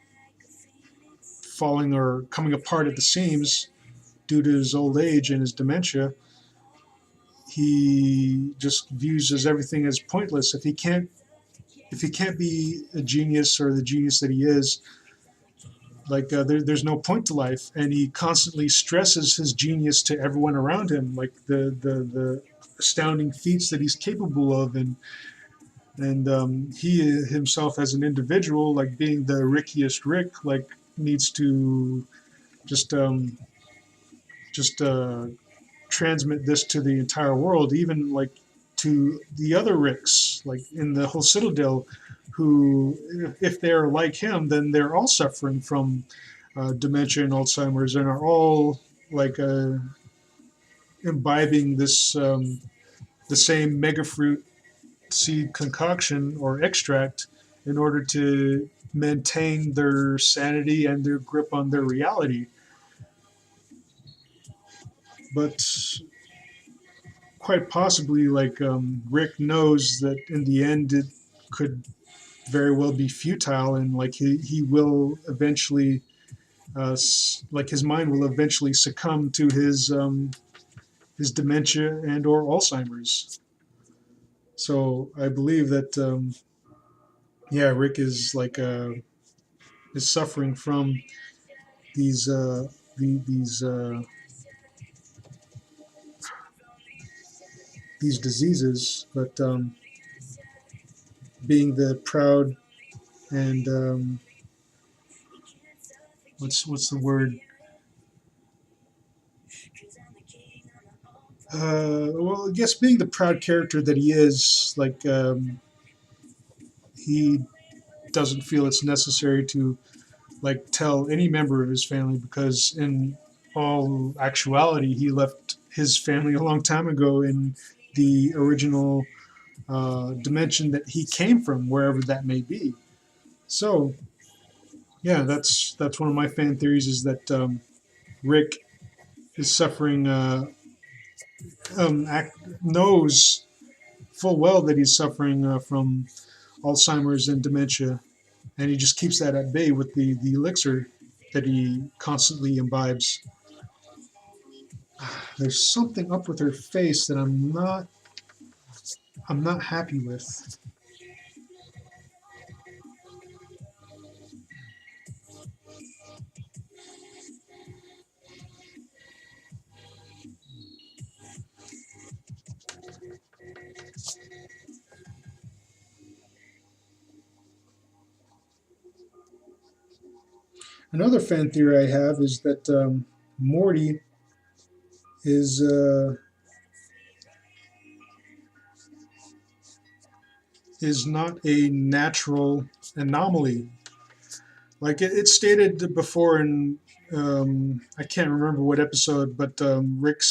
falling or coming apart at the seams due to his old age and his dementia, he just views as everything as pointless. If he can't be a genius or the genius that he is, like there's no point to life, and he constantly stresses his genius to everyone around him, like the astounding feats that he's capable of, and he himself as an individual, like being the rickiest Rick, like needs to just just transmit this to the entire world, even like to the other Ricks, like in the whole Citadel, who, if they're like him, then they're all suffering from dementia and Alzheimer's, and are all like imbibing this the same mega fruit seed concoction or extract in order to maintain their sanity and their grip on their reality. But quite possibly, like Rick knows that in the end it could very well be futile, and like he will eventually, like his mind will eventually succumb to his dementia and or Alzheimer's. So I believe that yeah, Rick is like is suffering from these these these diseases, but being the proud and what's the word? Well, I guess being the proud character that he is, like he doesn't feel it's necessary to like tell any member of his family, because in all actuality he left his family a long time ago in the original dimension that he came from, wherever that may be. So yeah, that's one of my fan theories, is that Rick is suffering, knows full well that he's suffering from Alzheimer's and dementia, and he just keeps that at bay with the elixir that he constantly imbibes. There's something up with her face that I'm not happy with. Another fan theory I have is that Morty is not a natural anomaly. Like it's stated before in I can't remember what episode, but Rick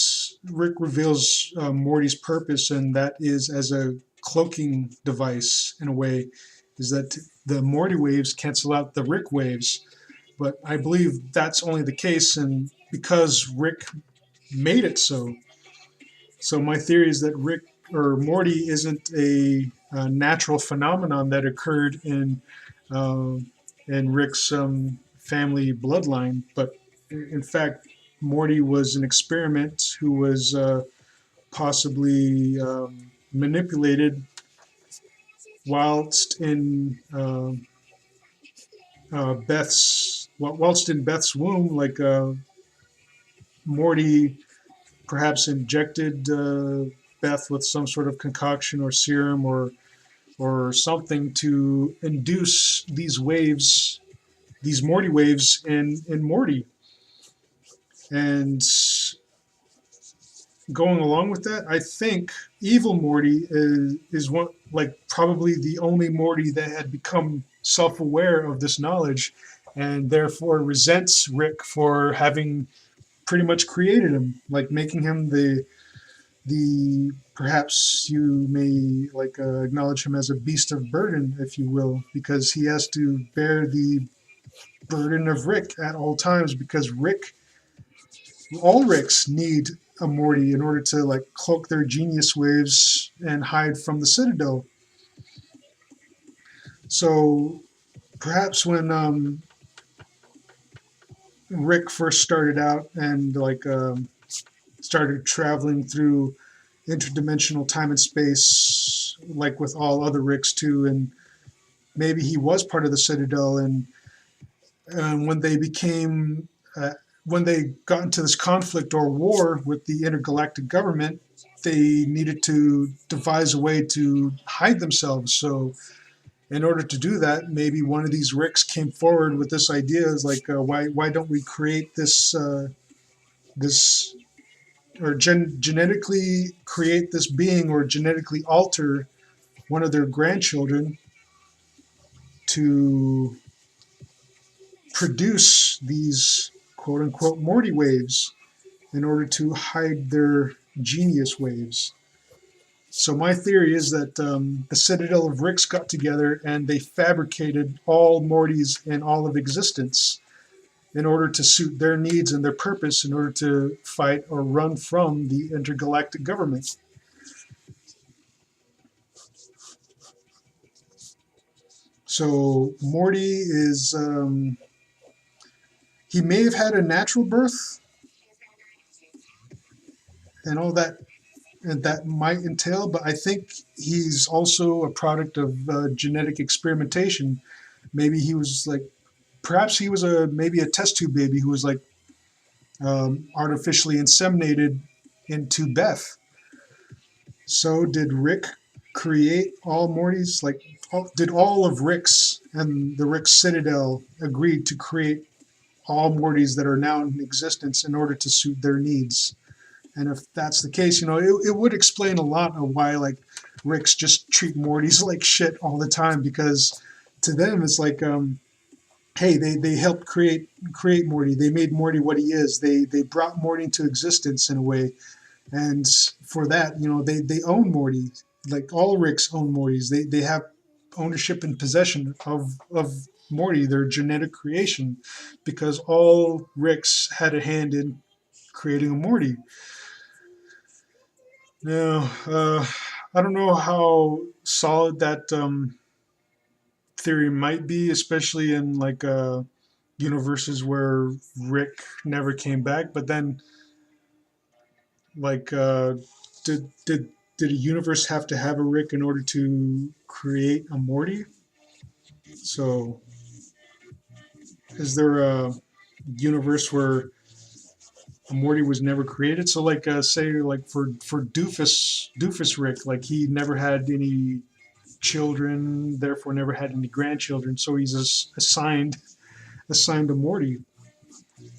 reveals Morty's purpose, and that is as a cloaking device in a way. Is that the Morty waves cancel out the Rick waves? But I believe that's only the case, and because Rick made it so. So my theory is that Rick or Morty isn't a natural phenomenon that occurred uh, in Rick's family bloodline, but in fact, Morty was an experiment who was possibly manipulated whilst in Beth's whilst in Beth's womb, like Morty perhaps injected Beth with some sort of concoction or serum or something to induce these waves, these Morty waves in Morty. And going along with that, I think evil Morty is one, like probably the only Morty that had become self-aware of this knowledge and therefore resents Rick for having pretty much created him, like making him the perhaps you may like acknowledge him as a beast of burden, if you will, because he has to bear the burden of Rick at all times because Rick, all Ricks need a Morty in order to like cloak their genius waves and hide from the Citadel. So perhaps when Rick first started out and like started traveling through interdimensional time and space, like with all other Ricks too, and maybe he was part of the Citadel, and when they became when they got into this conflict or war with the intergalactic government, they needed to devise a way to hide themselves. So in order to do that, maybe one of these Ricks came forward with this idea: is like, why don't we create this or genetically create this being or genetically alter one of their grandchildren to produce these quote unquote Morty waves in order to hide their genius waves. So my theory is that the Citadel of Ricks got together and they fabricated all Mortys in all of existence in order to suit their needs and their purpose in order to fight or run from the intergalactic government. So Morty is, he may have had a natural birth and all that and that might entail, but I think he's also a product of genetic experimentation. Maybe he was like, perhaps he was a maybe a test tube baby who was like artificially inseminated into Beth. So did Rick create all Mortys? Like, did all of Rick's and the Rick Citadel agree to create all Mortys that are now in existence in order to suit their needs? And if that's the case, you know, it would explain a lot of why like Ricks just treat Mortys like shit all the time, because to them it's like, hey, they helped create Morty. They made Morty what he is. They brought Morty into existence in a way, and for that, you know, they own Morty. Like all Ricks own Mortys. They have ownership and possession of Morty, their genetic creation, because all Ricks had a hand in creating a Morty. Now, I don't know how solid that theory might be, especially in like universes where Rick never came back. But then, like, did a universe have to have a Rick in order to create a Morty? So, is there a universe where a Morty was never created? So, like, say, like for Doofus Rick, like he never had any children, therefore never had any grandchildren. So he's assigned to Morty.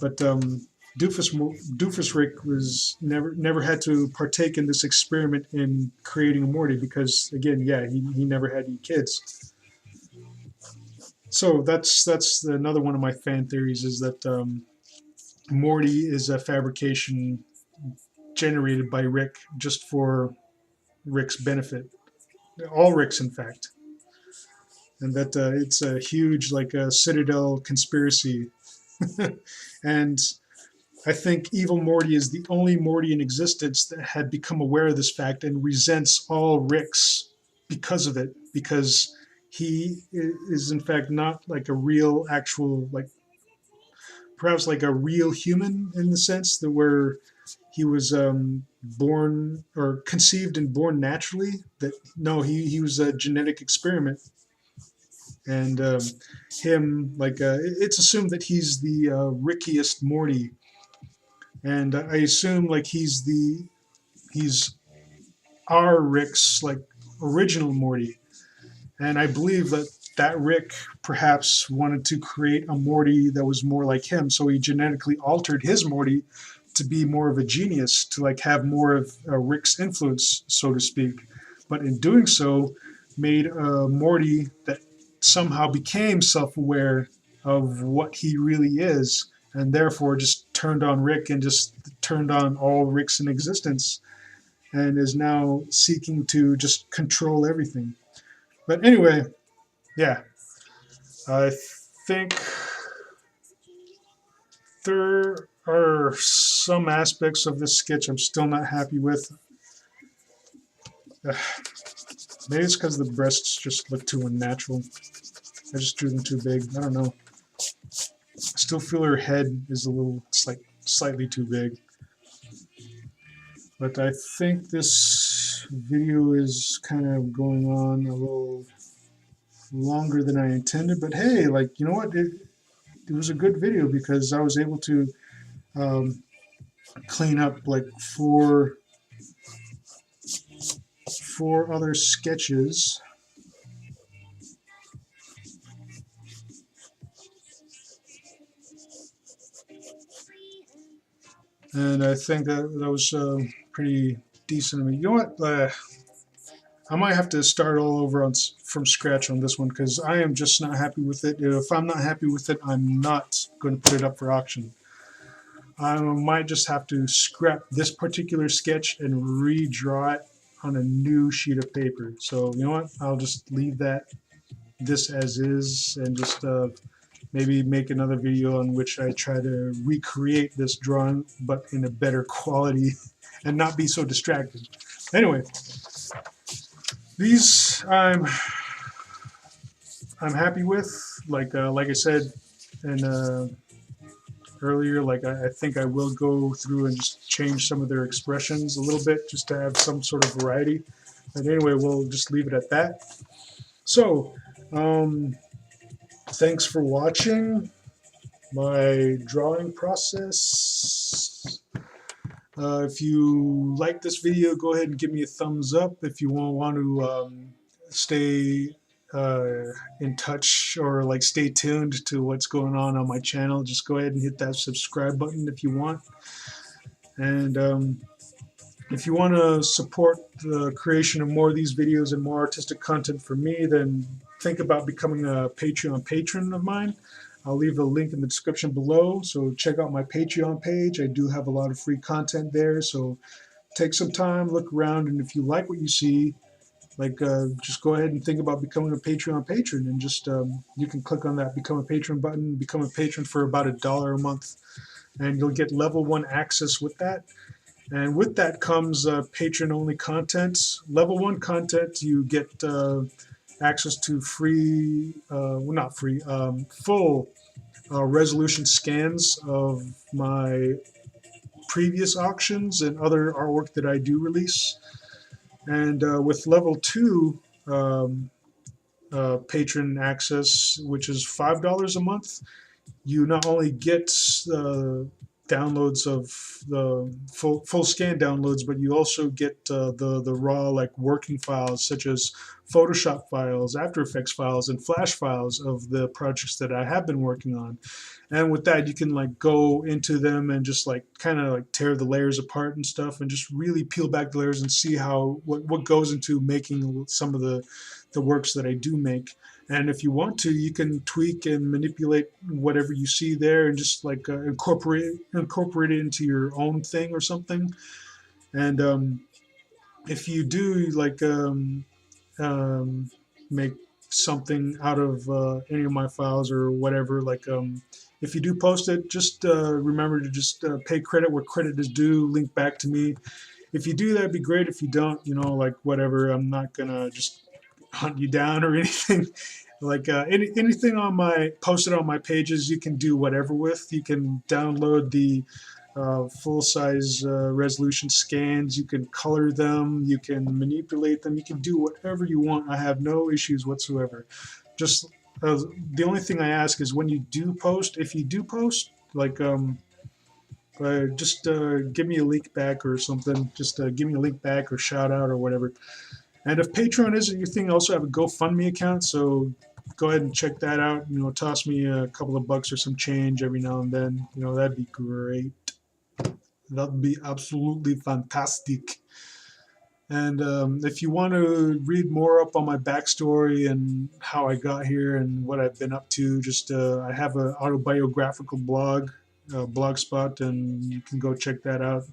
But Doofus Rick was never had to partake in this experiment in creating a Morty because again, yeah, he never had any kids. So that's another one of my fan theories is that Morty is a fabrication generated by Rick just for Rick's benefit. All Ricks, in fact, and that it's a huge like a Citadel conspiracy. And I think evil Morty is the only Morty in existence that had become aware of this fact and resents all Ricks because of it, because he is in fact not like a real actual like perhaps like a real human in the sense that where he was born or conceived and born naturally, that no, he was a genetic experiment. and him like it's assumed that he's the Rickiest Morty, and I assume like he's our Rick's like original Morty. And I believe that that Rick perhaps wanted to create a Morty that was more like him, so he genetically altered his Morty to be more of a genius, to like have more of Rick's influence, so to speak. But in doing so, made a Morty that somehow became self-aware of what he really is, and therefore just turned on Rick and just turned on all Ricks in existence, and is now seeking to just control everything. But anyway, yeah, I think there are some aspects of this sketch I'm still not happy with. Maybe it's because the breasts just look too unnatural. I just drew them too big. I don't know. I still feel her head is a little slightly too big. But I think this video is kind of going on a little longer than I intended. But hey, like, you know what? It was a good video because I was able to clean up like four other sketches. And I think that was pretty decent. I mean, you know what? I might have to start all over from scratch on this one because I am just not happy with it. If I'm not happy with it, I'm not going to put it up for auction. I might just have to scrap this particular sketch and redraw it on a new sheet of paper. So you know what? I'll just leave this as is and just maybe make another video on which I try to recreate this drawing but in a better quality and not be so distracted. Anyway, these I'm happy with. Like I said and earlier, like I think I will go through and just change some of their expressions a little bit just to have some sort of variety. But anyway, we'll just leave it at that. So thanks for watching my drawing process. If you like this video, go ahead and give me a thumbs up. If you want to stay in touch or like stay tuned to what's going on my channel, just go ahead and hit that subscribe button if you want. And if you want to support the creation of more of these videos and more artistic content for me, then think about becoming a Patreon patron of mine. I'll leave a link in the description below, so check out my Patreon page. I do have a lot of free content there, so take some time, look around, and if you like what you see, like just go ahead and think about becoming a Patreon patron, and just you can click on that become a patron button, become a patron for about $1 a month, and you'll get level 1 access with that. And with that comes patron only content. Level 1 content, you get access to free, well, not free, full resolution scans of my previous auctions and other artwork that I do release. And with level 2 patron access, which is $5 a month, you not only get downloads of the full scan downloads, but you also get the raw like working files such as Photoshop files, After Effects files, and Flash files of the projects that I have been working on. And with that, you can like go into them and just like kind of like tear the layers apart and stuff, and just really peel back the layers and see how what goes into making some of the works that I do make. And if you want to, you can tweak and manipulate whatever you see there and just like incorporate it into your own thing or something. And if you do like make something out of any of my files or whatever, like if you do post it, just remember to just pay credit where credit is due, link back to me. If you do, that'd be great. If you don't, you know, like whatever, I'm not gonna just hunt you down or anything. Like anything on my posted on my pages, you can do whatever with. You can download the full-size resolution scans. You can color them. You can manipulate them. You can do whatever you want. I have no issues whatsoever. Just the only thing I ask is when you do post, if you do post, like just give me a link back or something. Just give me a link back or shout out or whatever. And if Patreon isn't your thing, I also have a GoFundMe account, so go ahead and check that out. You know, toss me a couple of bucks or some change every now and then. You know, that'd be great. That'd be absolutely fantastic. And if you want to read more up on my backstory and how I got here and what I've been up to, just I have an autobiographical blogspot, and you can go check that out.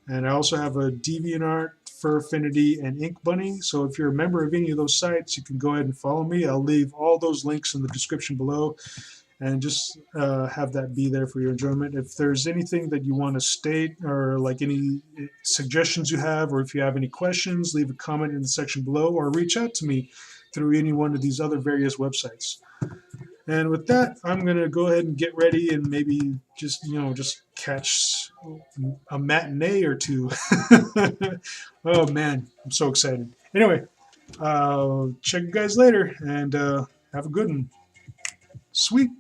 And I also have a DeviantArt, Furfinity, and Ink Bunny. So if you're a member of any of those sites, you can go ahead and follow me. I'll leave all those links in the description below, and just have that be there for your enjoyment. If there's anything that you want to state, or like any suggestions you have, or if you have any questions, leave a comment in the section below, or reach out to me through any one of these other various websites. And with that, I'm going to go ahead and get ready and maybe just catch a matinee or two. Oh man, I'm so excited. Anyway, check you guys later, and have a good one. Sweet.